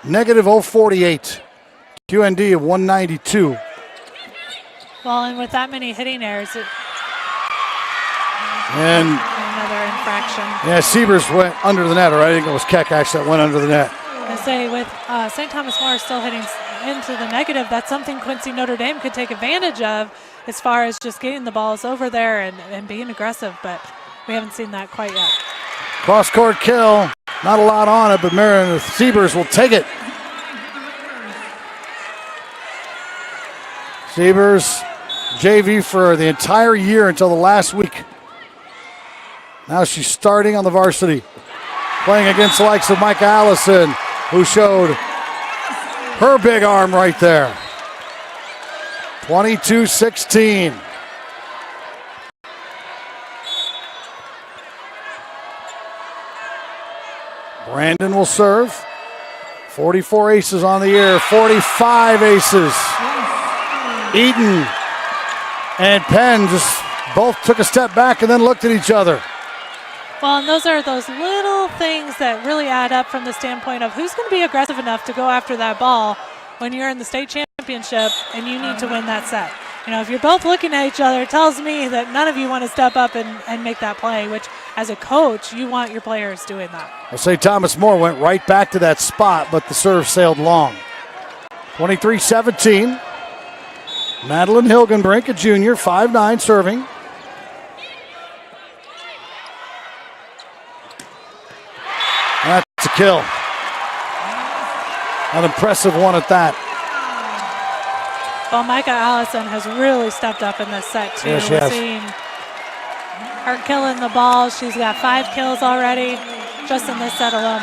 Negative 048. QND of 192. Well, and with that many hitting errors, and another infraction. Yeah, Siebers went under the net, or I think it was Keck actually that went under the net. I say with St. Thomas More still hitting into the negative, that's something Quincy Notre Dame could take advantage of as far as just getting the balls over there and being aggressive, but we haven't seen that quite yet. Cross-court kill, not a lot on it, but Meredith Siebers will take it. Siebers, JV for the entire year until the last week. Now she's starting on the varsity, playing against the likes of Micah Allison, who showed her big arm right there. 22-16. Brandon will serve. 44 aces on the year, 45 aces. Eaton and Penn just both took a step back and then looked at each other. Well, and those are those little things that really add up from the standpoint of who's going to be aggressive enough to go after that ball when you're in the state championship and you need to win that set. You know, if you're both looking at each other, it tells me that none of you want to step up and make that play, which as a coach, you want your players doing that. I'll say Thomas More went right back to that spot, but the serve sailed long. 23-17. Madeline Hilgenbrink, a junior, 5'9", serving. That's a kill. An impressive one at that. Well, Micah Allison has really stepped up in this set, too. Yeah, she We're has. seeing her killing the ball. She's got 5 kills already just in this set alone.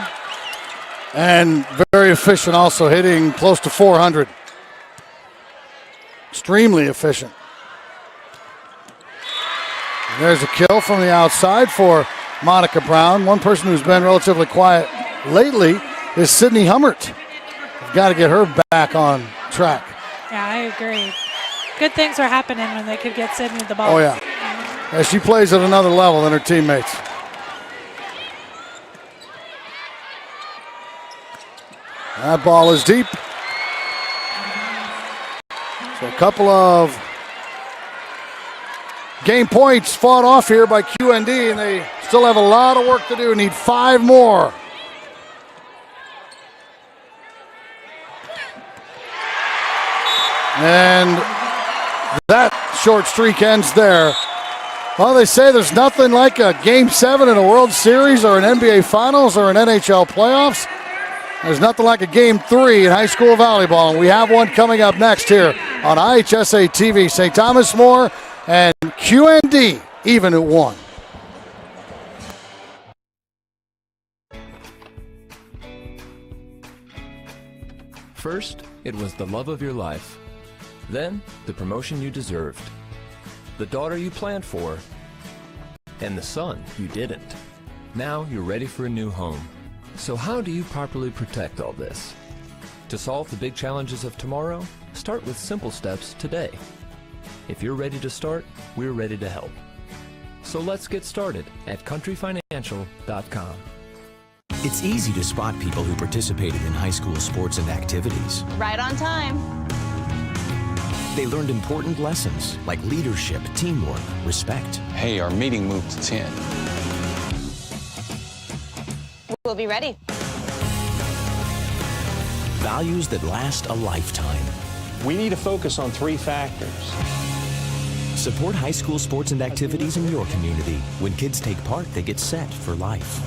And very efficient also, hitting close to 400. Extremely efficient. And there's a kill from the outside for Monica Brown. One person who's been relatively quiet lately is Sydney Hummert. We've got to get her back on track. Yeah, I agree. Good things are happening when they could get Sydney the ball. Oh, yeah. Yeah, she plays at another level than her teammates. That ball is deep. So a couple of game points fought off here by QND, and they still have a lot of work to do. Need 5 more. And that short streak ends there Well, they say there's nothing like a Game 7 in a World Series or an NBA Finals or an NHL playoffs. There's nothing like a Game 3 in high school volleyball, and we have one coming up next here on IHSA TV. St. Thomas More and QND even at 1. First, it was the love of your life. Then, the promotion you deserved. The daughter you planned for. And the son you didn't. Now you're ready for a new home. So how do you properly protect all this? To solve the big challenges of tomorrow, start with simple steps today. If you're ready to start, we're ready to help. So let's get started at countryfinancial.com. It's easy to spot people who participated in high school sports and activities. Right on time. They learned important lessons like leadership, teamwork, respect. Hey, our meeting moved to 10. We'll be ready. Values that last a lifetime. We need to focus on 3 factors. Support high school sports and activities in your community. When kids take part, they get set for life.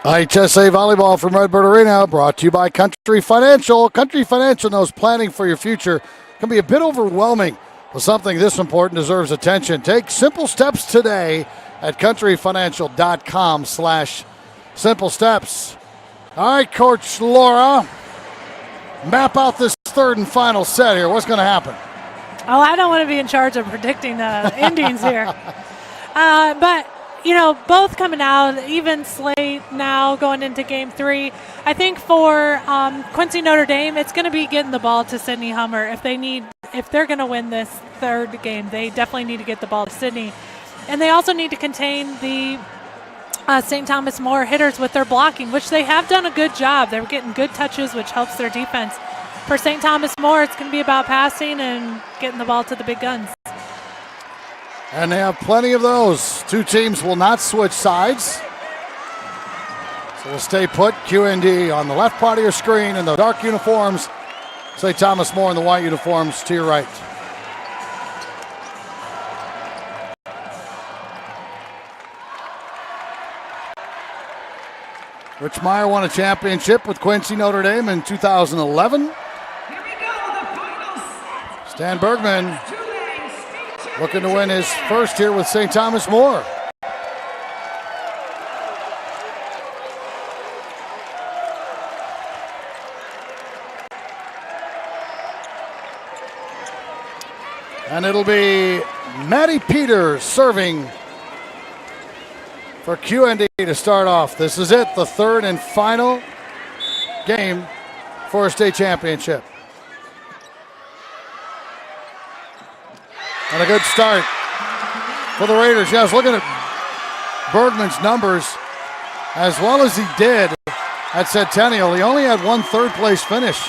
IHSA Volleyball from Redbird Arena, brought to you by Country Financial. Country Financial knows planning for your future can be a bit overwhelming, but something this important deserves attention. Take simple steps today at countryfinancial.com/simple steps. All right, Coach Laura, map out this third and final set here. What's going to happen? Oh, I don't want to be in charge of predicting endings here. But you know, both coming out, even slate now going into Game 3. I think for Quincy Notre Dame, it's going to be getting the ball to Sydney Hummer. If they're going to win this third game, they definitely need to get the ball to Sydney. And they also need to contain the St. Thomas More hitters with their blocking, which they have done a good job. They're getting good touches, which helps their defense. For St. Thomas More, it's going to be about passing and getting the ball to the big guns. And they have plenty of those. Two teams will not switch sides. So we'll stay put. QND on the left part of your screen in the dark uniforms. St. Thomas More in the white uniforms to your right. Rich Meyer won a championship with Quincy Notre Dame in 2011. Here we go, the final set. Stan Bergman looking to win his first here with St. Thomas More. And it'll be Maddie Peters serving for QND to start off. This is it, the third and final game for a state championship. And a good start for the Raiders. Yeah, I was looking at Bergman's numbers as well as he did at Centennial. He only had one third-place finish.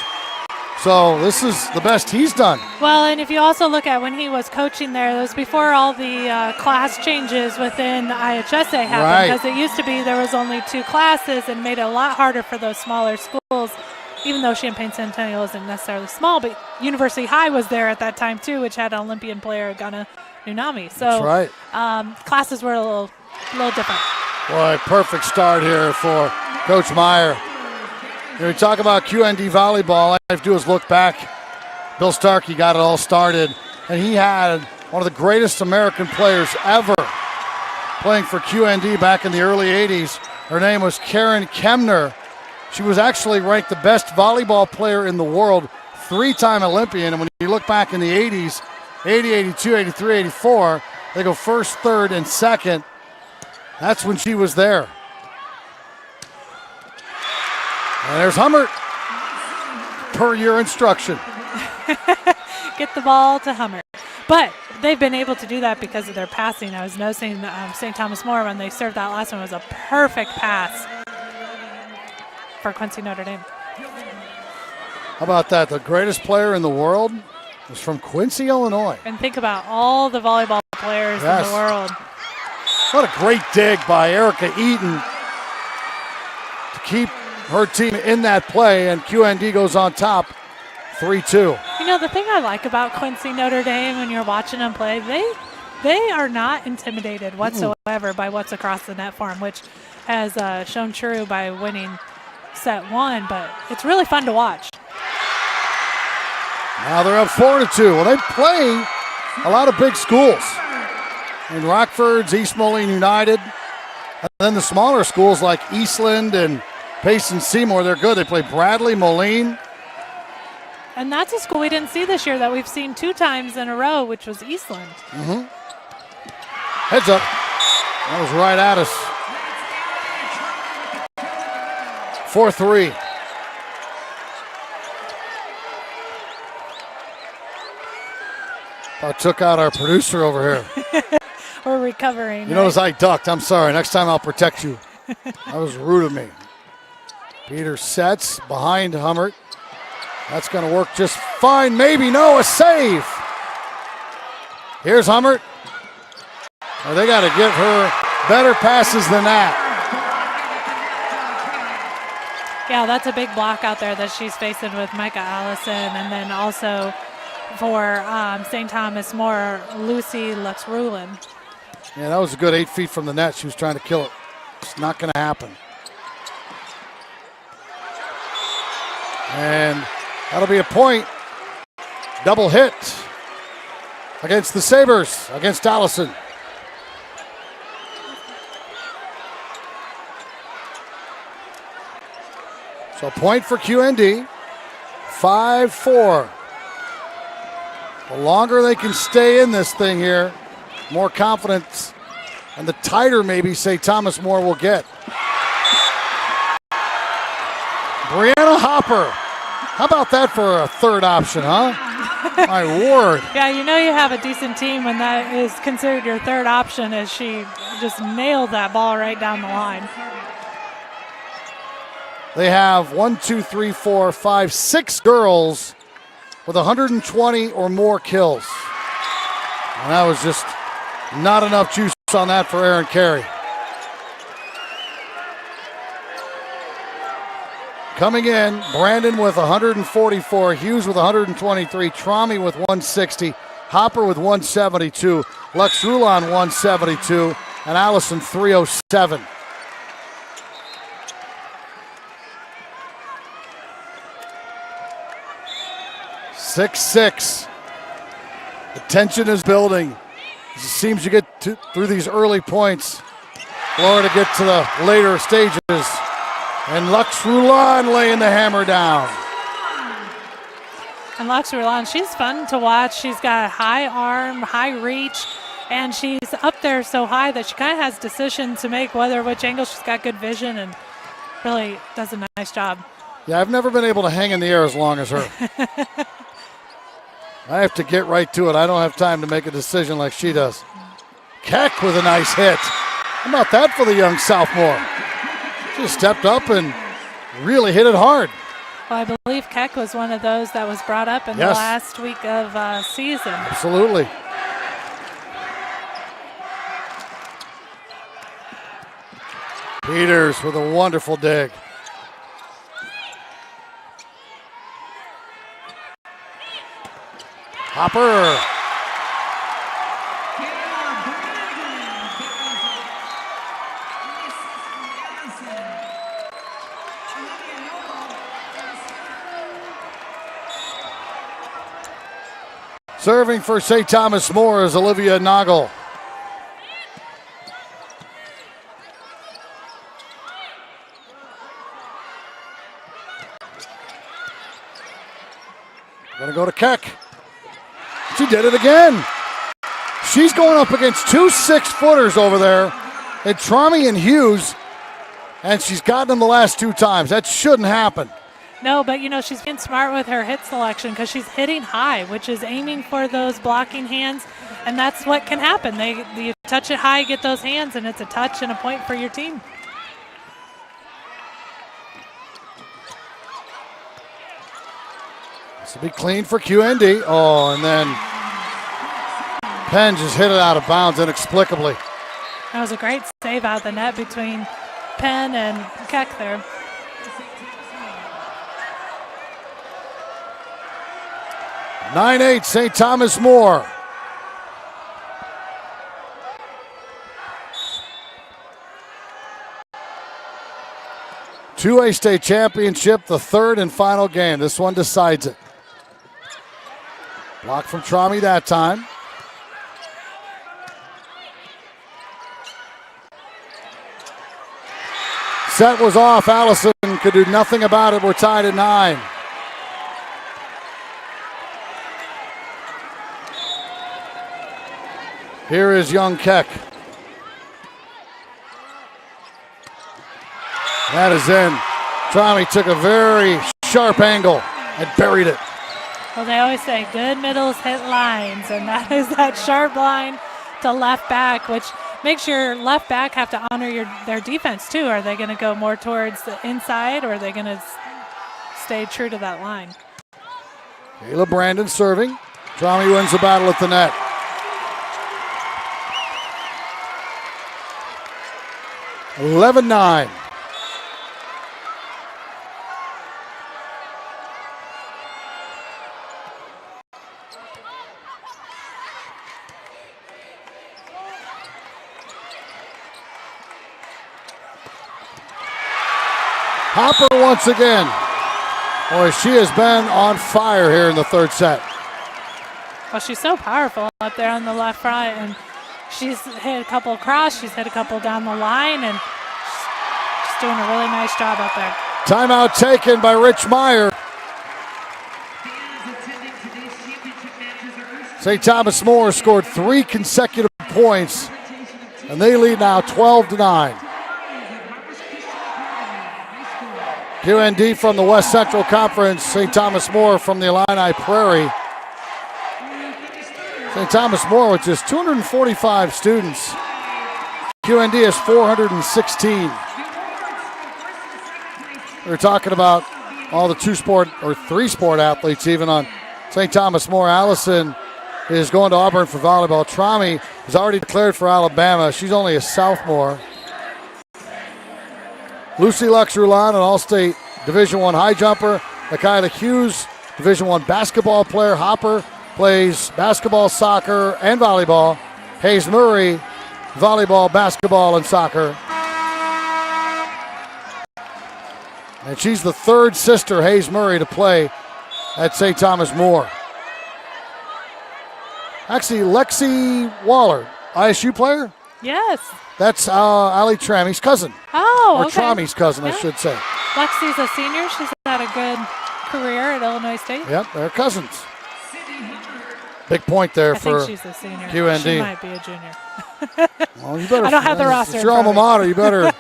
So this is the best he's done. Well, and if you also look at when he was coaching there, it was before all the class changes within IHSA happened. Right. Because it used to be there was only 2 classes and made it a lot harder for those smaller schools, even though Champaign Centennial isn't necessarily small, but University High was there at that time too, which had an Olympian player, Ghana Nunami. So That's right. Classes were a little different. Boy, perfect start here for Coach Meyer. When we talk about QND volleyball, all I have to do is look back. Bill Starkey got it all started, and he had one of the greatest American players ever playing for QND back in the early 80s. Her name was Karen Kemner. She was actually ranked the best volleyball player in the world, 3-time Olympian. And when you look back in the 80s, 80, 82, 83, 84, they go first, third, and second. That's when she was there. And there's Hummert, per your instruction. Get the ball to Hummer. But they've been able to do that because of their passing. I was noticing St. Thomas More, when they served that last one, was a perfect pass for Quincy Notre Dame. How about that? The greatest player in the world was from Quincy, Illinois. And think about all the volleyball players in the world. What a great dig by Erica Eaton to keep her team in that play, and QND goes on top 3-2. You know, the thing I like about Quincy Notre Dame when you're watching them play, they are not intimidated whatsoever by what's across the net for them, which has shown true by winning set 1, but it's really fun to watch. Now they're up 4-2. Well, they play a lot of big schools. In Rockford's East Moline United. And then the smaller schools like Eastland and Payson Seymour, they're good. They play Bradley, Moline. And that's a school we didn't see this year that we've seen 2 times in a row, which was Eastland. Heads up. That was right at us. 4-3. I took out our producer over here. We're recovering. You notice I ducked. I'm sorry. Next time I'll protect you. That was rude of me. Peter sets behind Hummert. That's going to work just fine. Maybe, no, a save. Here's Hummert. Oh, they got to give her better passes than that. Yeah, that's a big block out there that she's facing with Micah Allison. And then also for St. Thomas More, Lucy Luxrulin. Yeah, that was a good 8 feet from the net. She was trying to kill it. It's not going to happen. And that'll be a point. Double hit against the Sabres, against Allison. So a point for QND. 5-4. The longer they can stay in this thing here, more confidence, and the tighter maybe St. Thomas More will get. Brianna Hopper. How about that for a third option, huh? My word. Yeah, you know you have a decent team when that is considered your third option, as she just nailed that ball right down the line. They have 6 girls with 120 or more kills. And that was just not enough juice on that for Aaron Carey. Coming in, Brandon with 144, Hughes with 123, Trami with 160, Hopper with 172, Lux Rulon 172, and Allison 307. (6-6). The tension is building. It seems you get through these early points, Florida get to the later stages. And Lux Rulon laying the hammer down. And Lux Rulon, she's fun to watch. She's got a high arm, high reach, and she's up there so high that she kind of has decision to make which angle. She's got good vision and really does a nice job. Yeah, I've never been able to hang in the air as long as her. I have to get right to it. I don't have time to make a decision like she does. Keck with a nice hit. How about that for the young sophomore? She stepped up and really hit it hard. Well, I believe Keck was one of those that was brought up in the last week of season. Absolutely. Peters with a wonderful dig. Hopper. Serving for St. Thomas More is Olivia Noggle. Gonna go to Keck. She did it again. She's going up against 2 6-footers over there, and Trami and Hughes, and she's gotten them the last 2 times. That shouldn't happen. No, but she's being smart with her hit selection because she's hitting high, which is aiming for those blocking hands, and that's what can happen. You touch it high, get those hands, and it's a touch and a point for your team. This will be clean for QND. Oh, and then Penn just hit it out of bounds inexplicably. That was a great save out of the net between Penn and Keck there. (9-8) St. Thomas More. Two-A state championship, the third and final game. This one decides it. Block from Trami that time. Set was off. Allison could do nothing about it. We're tied at 9. Here is young Keck. That is in. Trami took a very sharp angle and buried it. Well, they always say good middles hit lines, and that is that sharp line to left back, which makes your left back have to honor their defense too. Are they going to go more towards the inside, or are they going to stay true to that line? Kayla Brandon serving. Trami wins the battle at the net. (11-9). Hopper once again. Boy, she has been on fire here in the third set. Well, she's so powerful up there on the left front, and she's hit a couple across, she's hit a couple down the line, and she's doing a really nice job up there. Timeout taken by Rich Meyer. St. Thomas More scored 3 consecutive points, and they lead now 12-9. QND from the West Central Conference, St. Thomas More from the Illini Prairie. St. Thomas More with just 245 students. QND has 416. We were talking about all the 2-sport or 3-sport athletes even on St. Thomas More. Allison is going to Auburn for volleyball. Trami is already declared for Alabama. She's only a sophomore. Lucy Lux-Roulan, an All-State Division I high jumper. Lakayla Hughes, Division I basketball player. Hopper plays basketball, soccer, and volleyball. Hayes Murray, volleyball, basketball, and soccer. And she's the third sister, Hayes Murray, to play at St. Thomas More. Actually, Lexi Waller, ISU player? Yes. That's Ali Trami's cousin. Oh, or okay. Trami's cousin, Yeah. I should say. Lexi's a senior. She's had a good career at Illinois State. Yep, they're cousins. Big point there for I think she's a senior. QND. She might be a junior. Well, you better, I don't have the roster. It's your alma mater. You better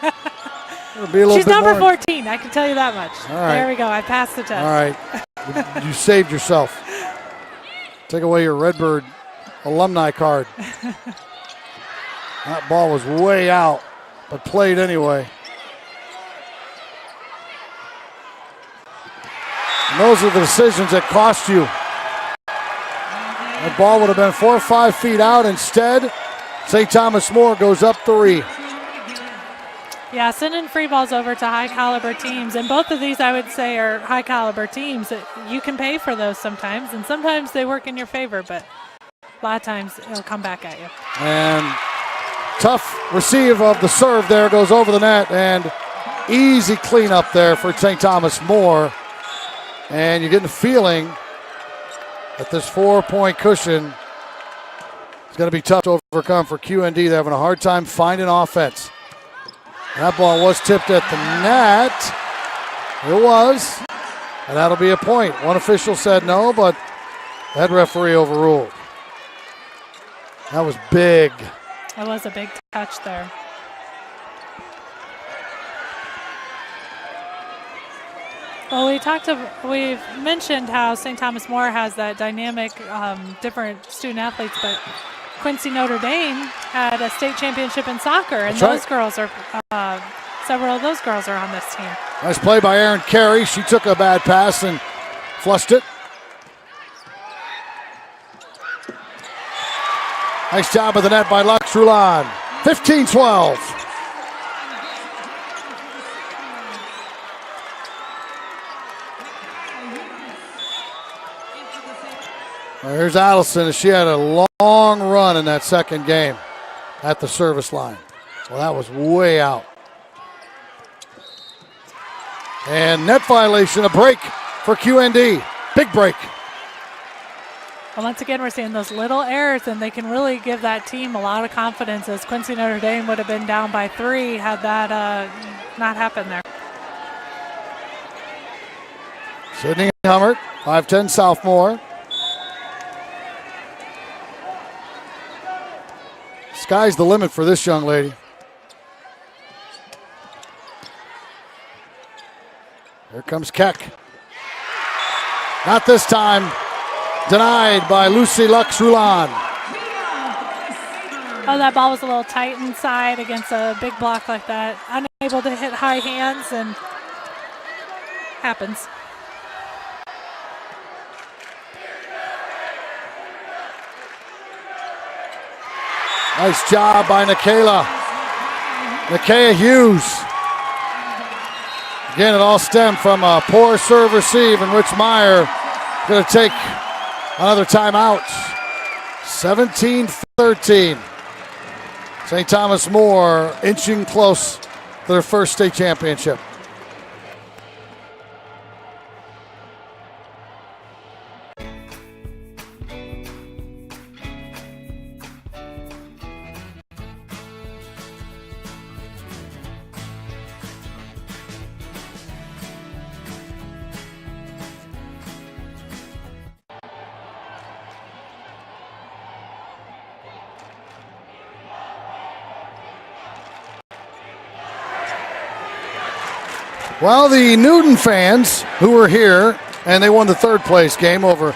be a little She's bit number more. 14. I can tell you that much. All right. There we go. I passed the test. All right. You saved yourself. Take away your Redbird alumni card. That ball was way out, but played anyway. And those are the decisions that cost you. That ball would have been 4 or 5 feet out. Instead, St. Thomas More goes up 3. Yeah, sending free balls over to high caliber teams, and both of these I would say are high caliber teams. You can pay for those sometimes, and sometimes they work in your favor, but a lot of times it'll come back at you. And tough receive of the serve there, goes over the net, and easy cleanup there for St. Thomas More. And you're getting the feeling that this 4-point cushion is going to be tough to overcome for QND. They're having a hard time finding offense. That ball was tipped at the net. It was. And that'll be a point. One official said no, but the head referee overruled. That was big. That was a big touch there. Well, we've mentioned how St. Thomas More has that dynamic, different student athletes, but Quincy Notre Dame had a state championship in soccer, and That's girls are, several of those girls are on this team. Nice play by Erin Carey. She took a bad pass and flushed it. Nice job of the net by Lux Roulan. 15-12. Well, here's Allison. She had a long run in that second game at the service line. Well, that was way out. And net violation, a break for QND. Big break. Well, once again, we're seeing those little errors, and they can really give that team a lot of confidence, as Quincy Notre Dame would have been down by 3 had that not happened there. Sydney Hummert, 5'10" sophomore. Sky's the limit for this young lady. Here comes Keck. Not this time. Denied by Lucy Lux Roulan. Oh, that ball was a little tight inside against a big block like that. Unable to hit high hands, and happens. Nice job by Nikayla Hughes. Again, it all stemmed from a poor serve receive, and Rich Meyer going to take another timeout. 17-13. St. Thomas More inching close to their first state championship. Well, the Newton fans who were here, and they won the third place game over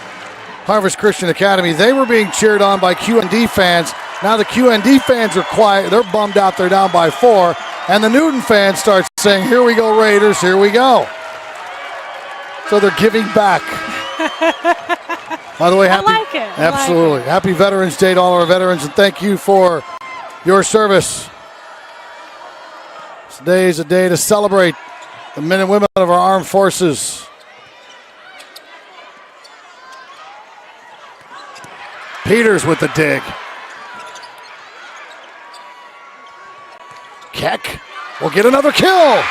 Harvest Christian Academy, they were being cheered on by QND fans. Now the QND fans are quiet. They're bummed out. They're down by 4. And the Newton fans start saying, "Here we go, Raiders, here we go." So they're giving back. By the way, happy, I like it. absolutely. Like it. Happy Veterans Day to all our veterans, and thank you for your service. Today is a day to celebrate the men and women of our armed forces. Peters with the dig. Keck will get another kill.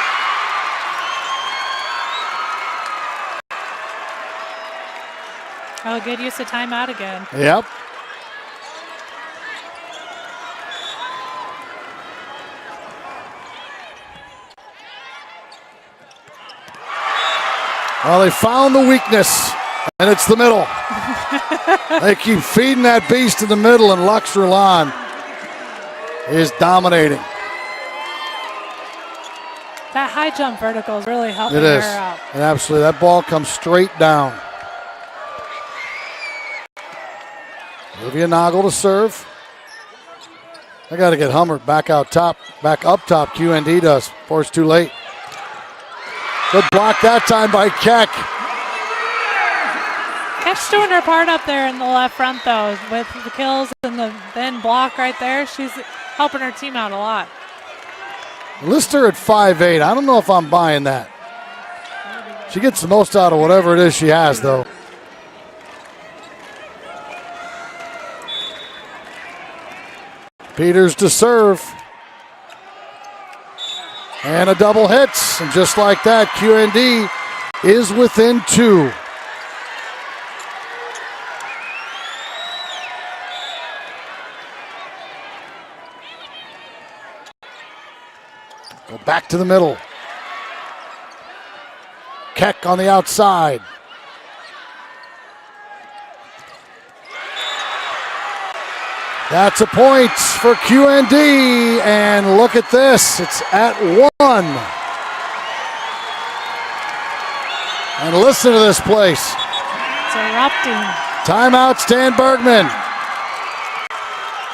Oh, good use of timeout again. Yep. Well, they found the weakness, and it's the middle. They keep feeding that beast in the middle, and Lux Roulan is dominating. That high jump vertical is really helping It is. her out. And absolutely, that ball comes straight down. Olivia Noggle to serve. I got to get Hummert back up top. QND does. Before it's too late. Good block that time by Keck. Keck's doing her part up there in the left front, though, with the kills and the then block right there. She's helping her team out a lot. Lister at 5'8". I don't know if I'm buying that. She gets the most out of whatever it is she has, though. Peters to serve. And a double hits. And just like that, QND is within 2. Go back to the middle. Keck on the outside. That's a point for QND, and look at this, it's at 1. And listen to this place. It's erupting. Timeout, Stan Bergman.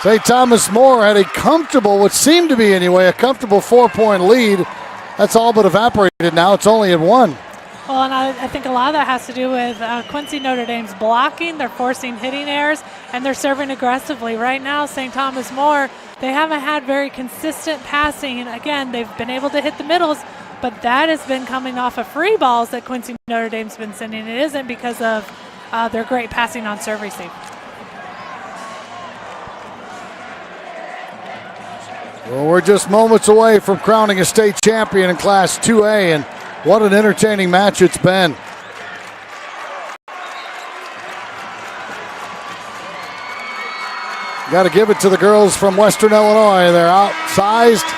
St. Thomas More had a comfortable, what seemed to be anyway, a comfortable 4-point lead. That's all but evaporated now. It's only at 1. Well, and I think a lot of that has to do with Quincy Notre Dame's blocking. They're forcing hitting errors, and they're serving aggressively. Right now, St. Thomas More, they haven't had very consistent passing. Again, they've been able to hit the middles, but that has been coming off of free balls that Quincy Notre Dame's been sending. It isn't because of their great passing on serve receive. Well, we're just moments away from crowning a state champion in Class 2A, and what an entertaining match it's been. Got to give it to the girls from Western Illinois. They're outsized,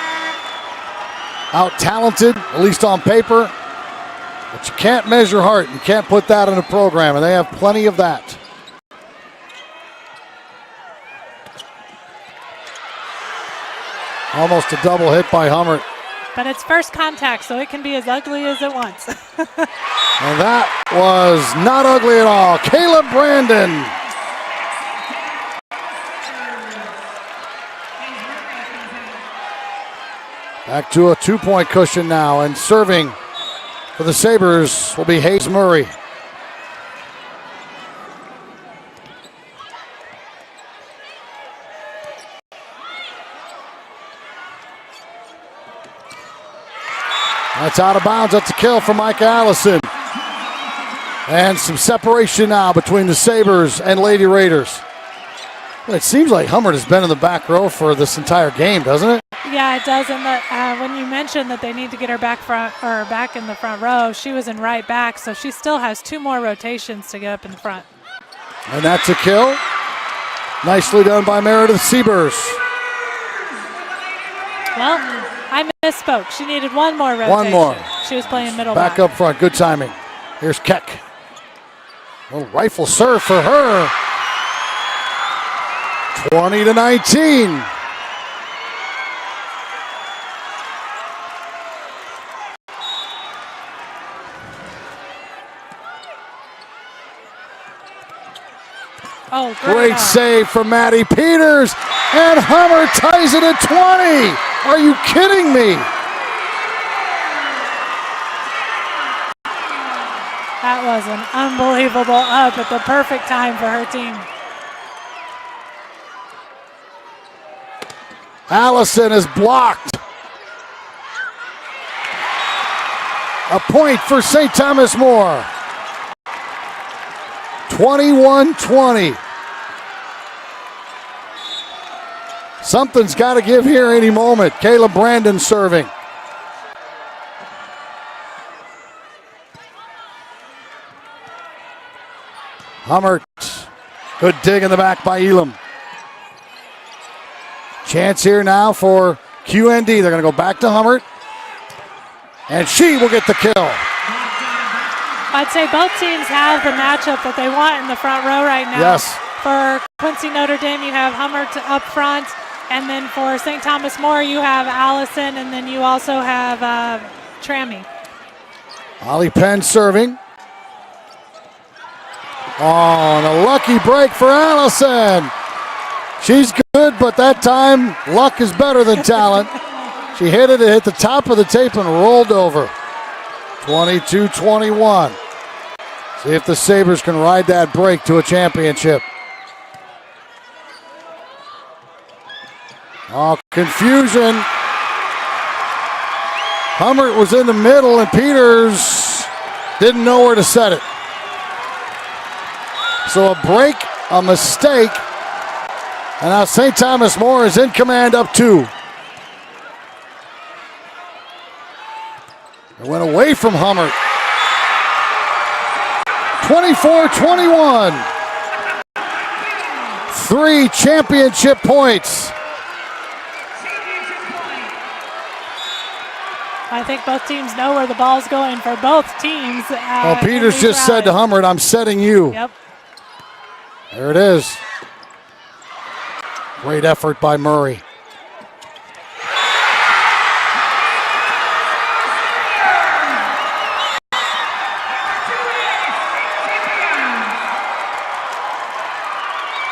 out-talented, at least on paper. But you can't measure heart. You can't put that in a program, and they have plenty of that. Almost a double hit by Hummert. But it's first contact, so it can be as ugly as it wants. And that was not ugly at all. Caleb Brandon. Back to a 2-point cushion now, and serving for the Sabres will be Hayes Murray. That's out of bounds. That's a kill for Micah Allison. And some separation now between the Sabres and Lady Raiders. Well, it seems like Hummert has been in the back row for this entire game, doesn't it? Yeah, it does. And when you mentioned that they need to get her back in the front row, she was in right back, so she still has 2 more rotations to get up in the front. And that's a kill. Nicely done by Meredith Siebers. Well, I misspoke. She needed 1 more rotation. 1 more. She was playing middle back. Up front. Good timing. Here's Keck. A little rifle serve for her. 20-19. Oh, great save from Maddie Peters. And Hummer ties it at 20. Are you kidding me? That was an unbelievable up at the perfect time for her team. Allison is blocked. A point for St. Thomas More. 21-20. Something's got to give here any moment. Caleb Brandon serving. Hummert. Good dig in the back by Elam. Chance here now for QND. They're going to go back to Hummert. And she will get the kill. I'd say both teams have the matchup that they want in the front row right now. Yes. For Quincy Notre Dame, you have Hummert up front. And then for St. Thomas More, you have Allison. And then you also have Trammy. Ollie Penn serving. Oh, and a lucky break for Allison. She's good, but that time, luck is better than talent. She hit it the top of the tape and rolled over. 22-21. See if the Sabres can ride that break to a championship. Oh, confusion. Hummert was in the middle and Peters didn't know where to set it. So a break, a mistake, and now St. Thomas More is in command up 2. It went away from Hummert. 24-21. 3 championship points. I think both teams know where the ball's going for both teams. Well, Peters just said to Hummert, I'm setting you. Yep. There it is. Great effort by Murray.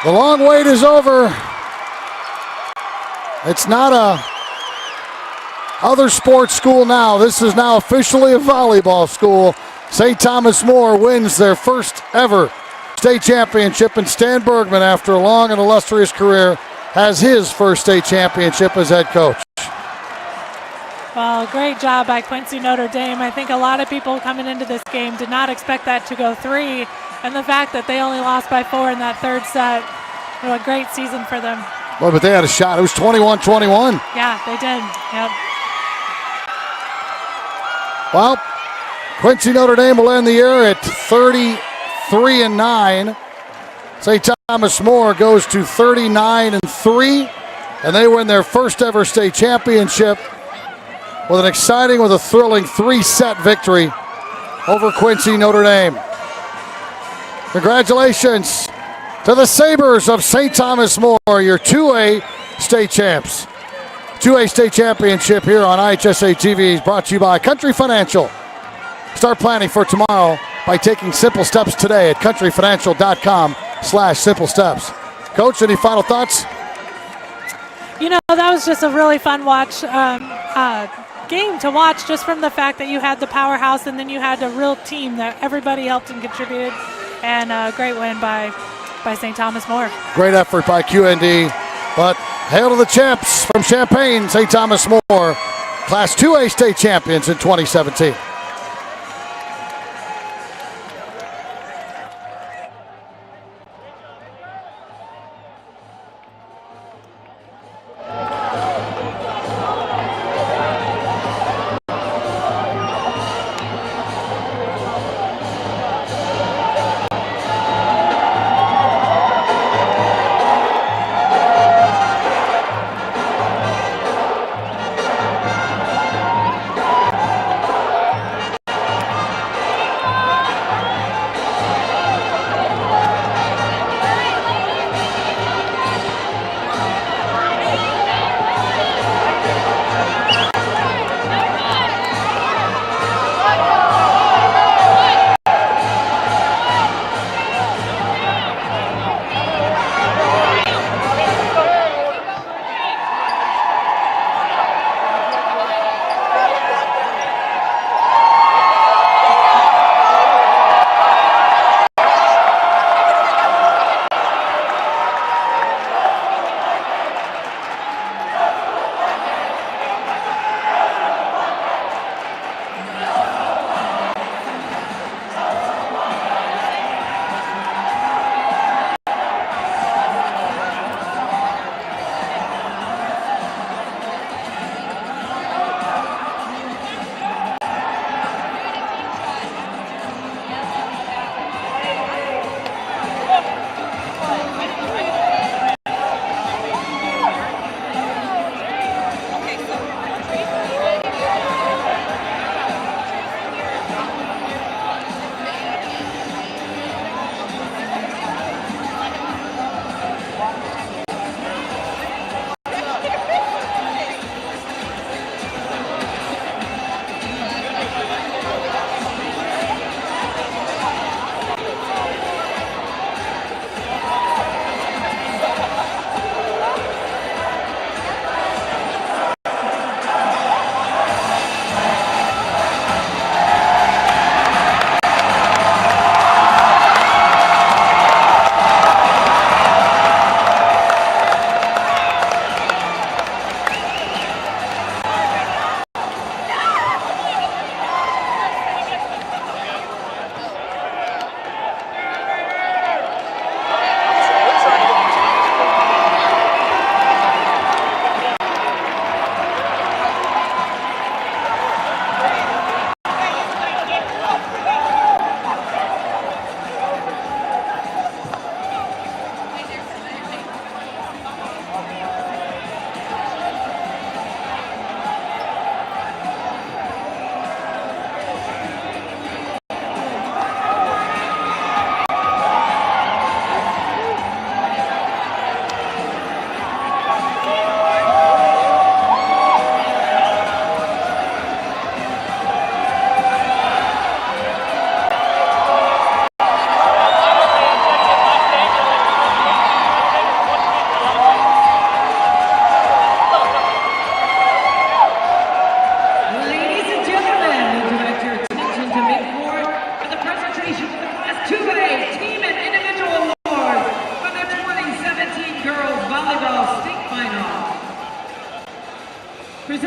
The long wait is over. It's not a other sports school now. This is now officially a volleyball school. St. Thomas More wins their first ever state championship, and Stan Bergman, after a long and illustrious career, has his first state championship as head coach. Well, great job by Quincy Notre Dame. I think a lot of people coming into this game did not expect that to go 3, and the fact that they only lost by 4 in that third set, what a great season for them. Well, but they had a shot. It was 21-21. Yeah, they did. Yep. Well, Quincy Notre Dame will end the year at 33-9. St. Thomas More goes to 39-3, and they win their first ever state championship with a thrilling 3-set victory over Quincy Notre Dame. Congratulations to the Sabres of St. Thomas More, your 2A state champs. 2A state championship here on IHSA TV is brought to you by Country Financial. Start planning for tomorrow by taking simple steps today at countryfinancial.com/simple steps. Coach, any final thoughts? You know, that was just a really fun game to watch, just from the fact that you had the powerhouse and then you had a real team that everybody helped and contributed, and a great win by St. Thomas More. Great effort by QND, but hail to the champs from Champaign, St. Thomas More, Class 2A state champions in 2017.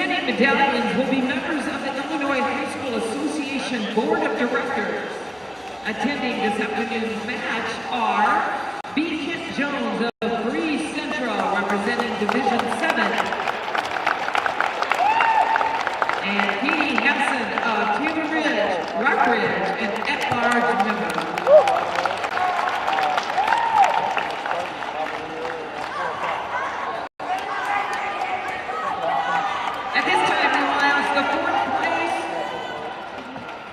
presenting medallions will be members of the Illinois High School Association Board of Directors. Attending this afternoon's match are B. Kent Jones of Bree Central, representing Division 7, and Katie Hansen of Taylor Ridge, Rockridge, and at-large member. At this time, we will ask the fourth place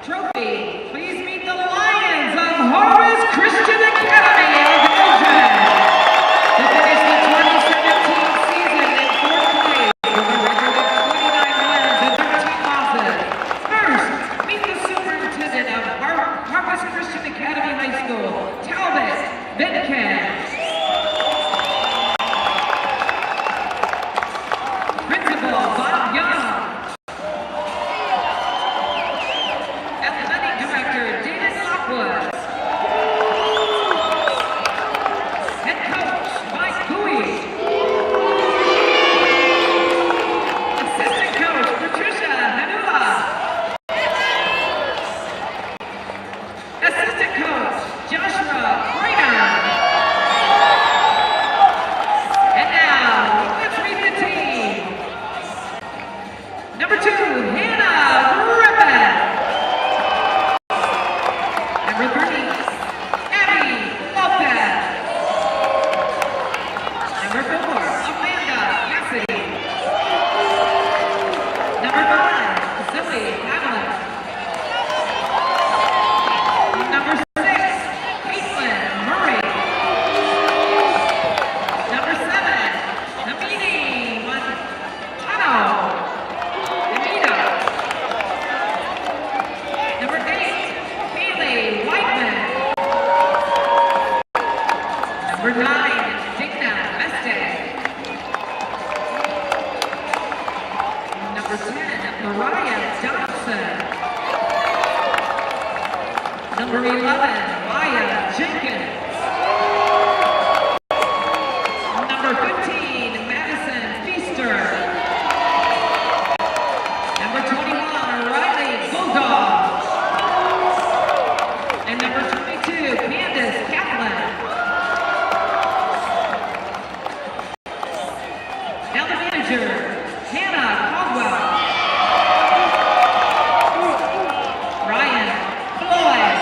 trophy. Please meet the Lions of Harvest Christian Academy of Notre. They finished the 2017 season in fourth place with a record of 29 wins and 13 losses. First, meet the superintendent of Harvest Christian Academy High School, Talbot Benken. Principal Bob Young. Athletic Director David Lockwood. Head Coach Mike Bowie. Assistant Coach Patricia Hanula. Assistant Coach Joshua Reiner. And now, let's meet the team. Number 2, Hannah Griffin. Number 3, Abby Lopez. Number 4, Amanda Cassidy. Number 5, Zoe Hamlet. Number 6, Caitlin Murray. Number 7, Namini Montano. Anita. Number 8, Haley Whiteman. Number 9, Digna Meste. Number 10, Mariah Johnson. Number 11, Maya Jenkins. Number 15, Madison Feaster. Number 21, Riley Bulldog. And number 22, Candace Kaplan. Now the manager, Hannah Caldwell. Ryan Floyd.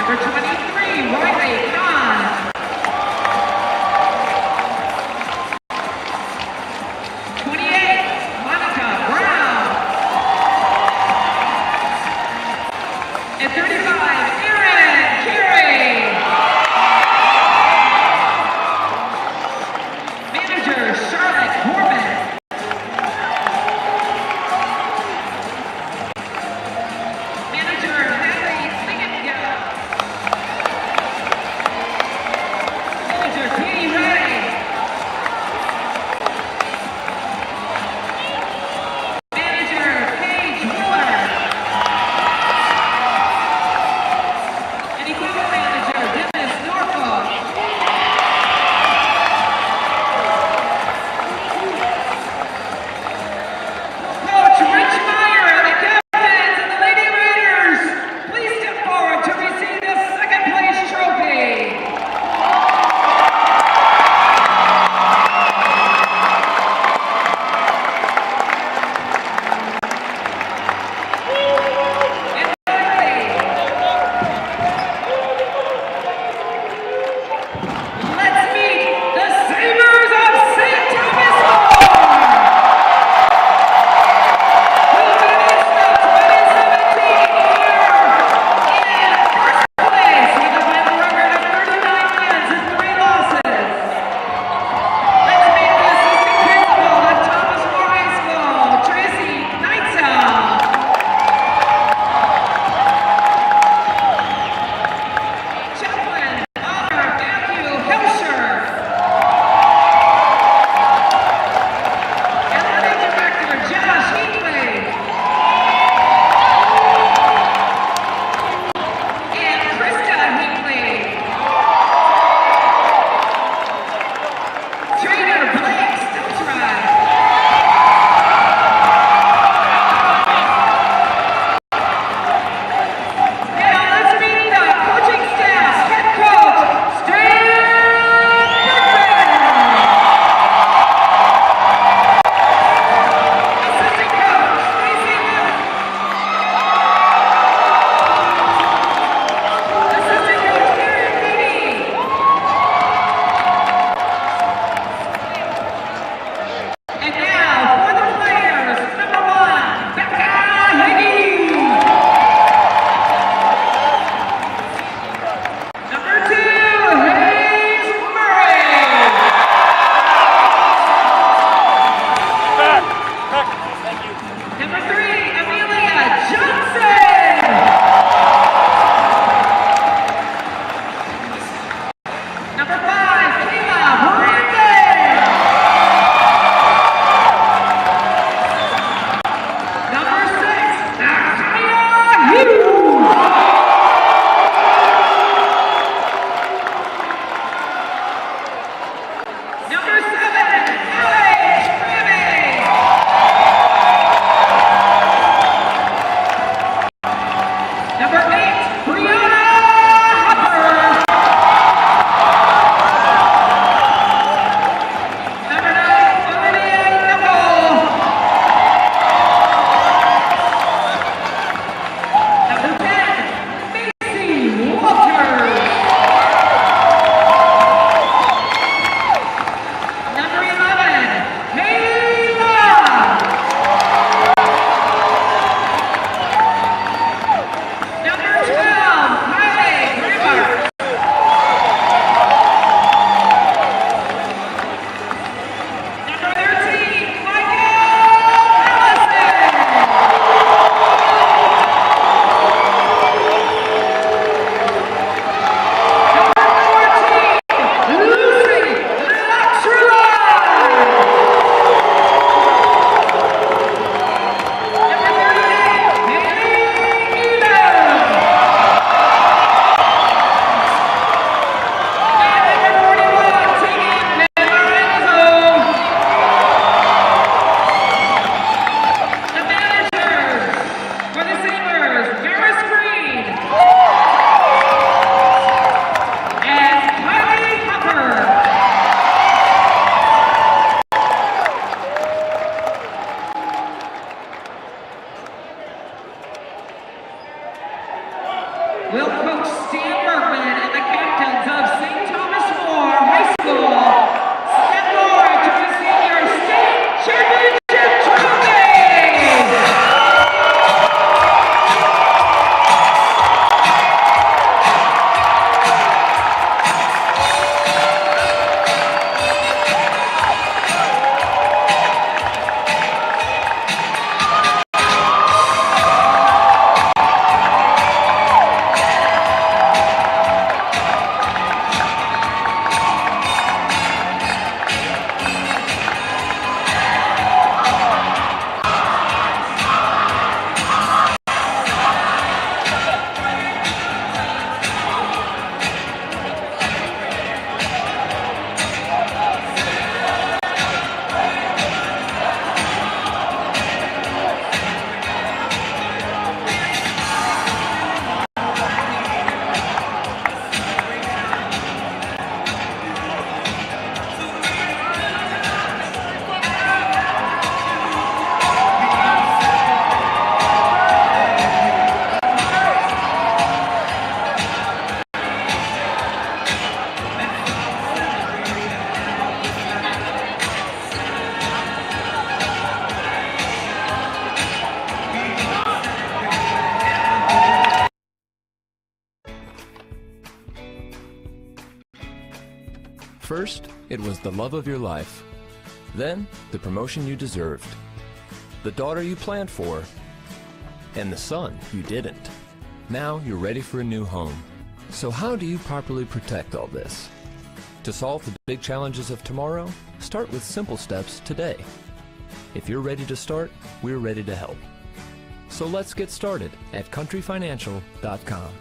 Number 23, Riley Kahn. 28, Monica Brown. And 35, Erin Carey. Manager, Charlotte Corbin. Manager, Natalie Singenga. Manager, Katie Ray. Manager, Paige Wheeler. will coach Stan Bergman and the captains of St. Thomas More High School stand forward to receive your state championship trophy. First, it was the love of your life. Then, the promotion you deserved. The daughter you planned for. And the son you didn't. Now you're ready for a new home. So how do you properly protect all this? To solve the big challenges of tomorrow, start with simple steps today. If you're ready to start, we're ready to help. So let's get started at countryfinancial.com.